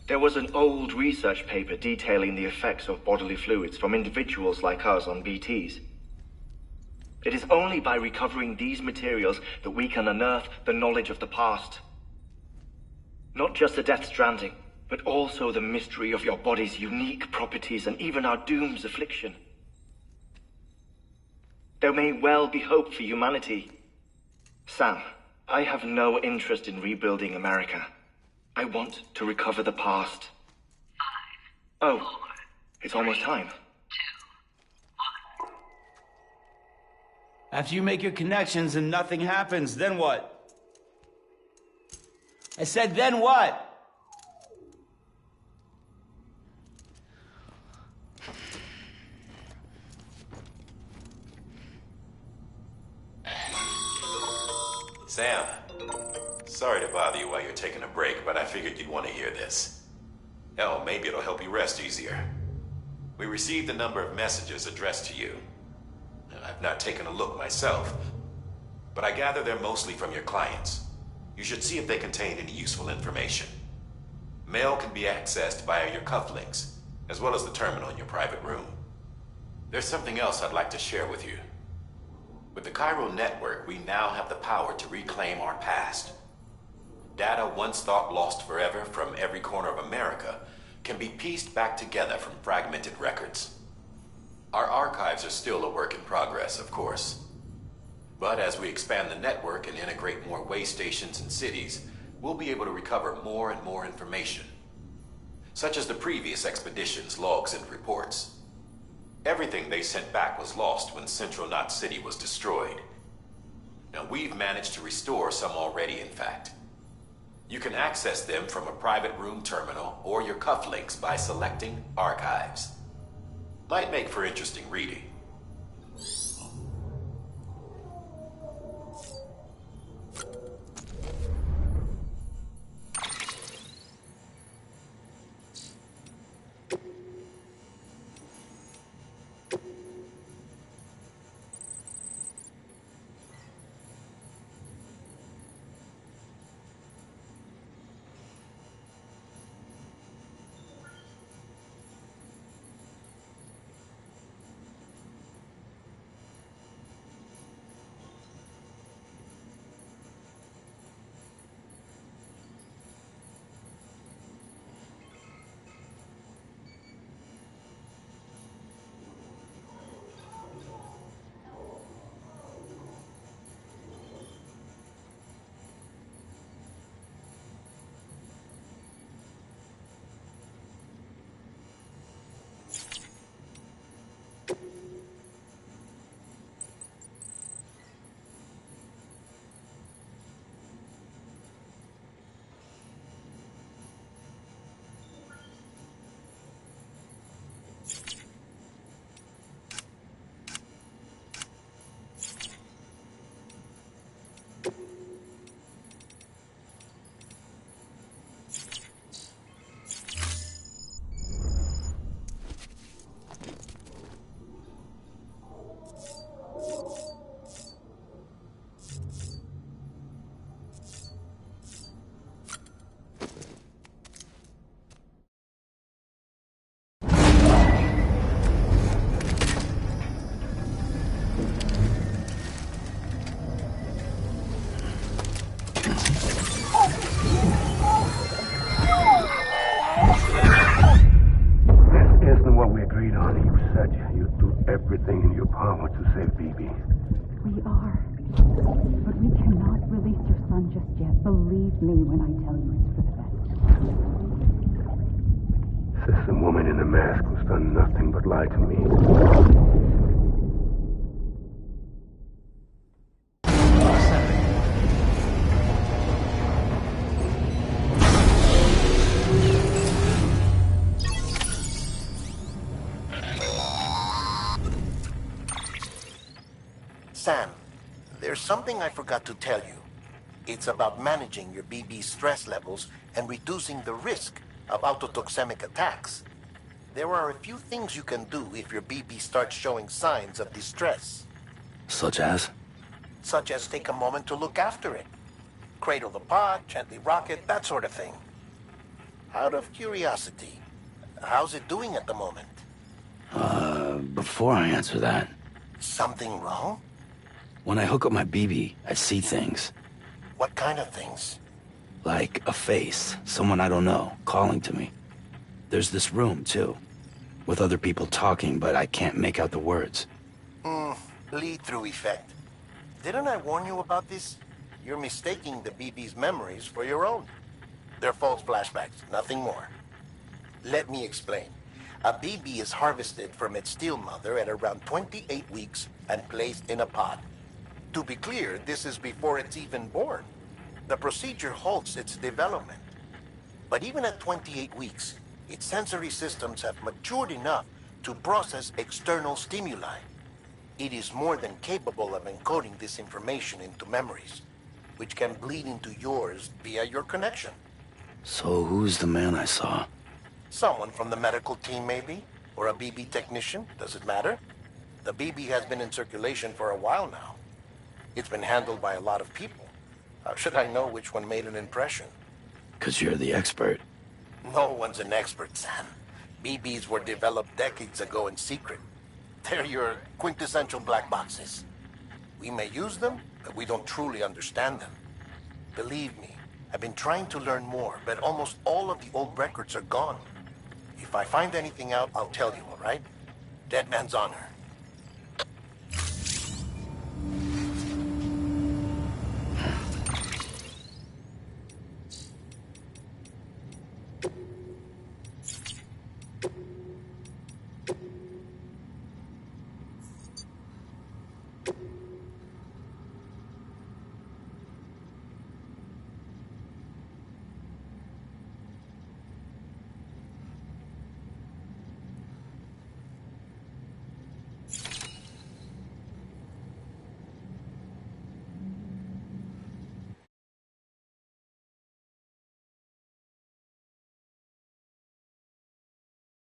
There was an old research paper detailing the effects of bodily fluids from individuals like us on BTs. It is only by recovering these materials that we can unearth the knowledge of the past. Not just the Death Stranding, but also the mystery of your body's unique properties and even our doom's affliction. There may well be hope for humanity. Sam, I have no interest in rebuilding America. I want to recover the past. 5, 4, it's almost time. 2, 1. After you make your connections and nothing happens, then what? I said, then what? Sam, sorry to bother you while you're taking a break, but I figured you'd want to hear this. Hell, maybe it'll help you rest easier. We received a number of messages addressed to you. I've not taken a look myself, but I gather they're mostly from your clients. You should see if they contain any useful information. Mail can be accessed via your cufflinks, as well as the terminal in your private room. There's something else I'd like to share with you. With the Chiral Network, we now have the power to reclaim our past. Data once thought lost forever from every corner of America can be pieced back together from fragmented records. Our archives are still a work in progress, of course. But as we expand the network and integrate more way stations and cities, we'll be able to recover more and more information, such as the previous expedition's logs and reports. Everything they sent back was lost when Central Knot City was destroyed. Now, we've managed to restore some already, in fact. You can access them from a private room terminal or your cufflinks by selecting Archives. Might make for interesting reading. Everything in your power to save Bibi. We are. But we cannot release your son just yet. Believe me when I tell you it's for the best. This woman in the mask who's done nothing but lie to me. Sam, there's something I forgot to tell you. It's about managing your BB stress levels and reducing the risk of autotoxemic attacks. There are a few things you can do if your BB starts showing signs of distress. Such as? Such as take a moment to look after it. Cradle the pod, gently rock it, that sort of thing. Out of curiosity, how's it doing at the moment? Before I answer that, Something wrong? when I hook up my BB, I see things. What kind of things? Like a face, someone I don't know, calling to me. There's this room, too, with other people talking, but I can't make out the words. Lead-through effect. Didn't I warn you about this? You're mistaking the BB's memories for your own. They're false flashbacks, nothing more. Let me explain. A BB is harvested from its steel mother at around 28 weeks and placed in a pod. To be clear, this is before it's even born. The procedure halts its development. But even at 28 weeks, its sensory systems have matured enough to process external stimuli. It is more than capable of encoding this information into memories, which can bleed into yours via your connection. So who's the man I saw? Someone from the medical team, maybe? Or a BB technician? Does it matter? The BB has been in circulation for a while now. It's been handled by a lot of people. How should I know which one made an impression? 'Cause you're the expert. No one's an expert, Sam. BBs were developed decades ago in secret. They're your quintessential black boxes. We may use them, but we don't truly understand them. Believe me, I've been trying to learn more, but almost all of the old records are gone. If I find anything out, I'll tell you, all right? Dead man's honor.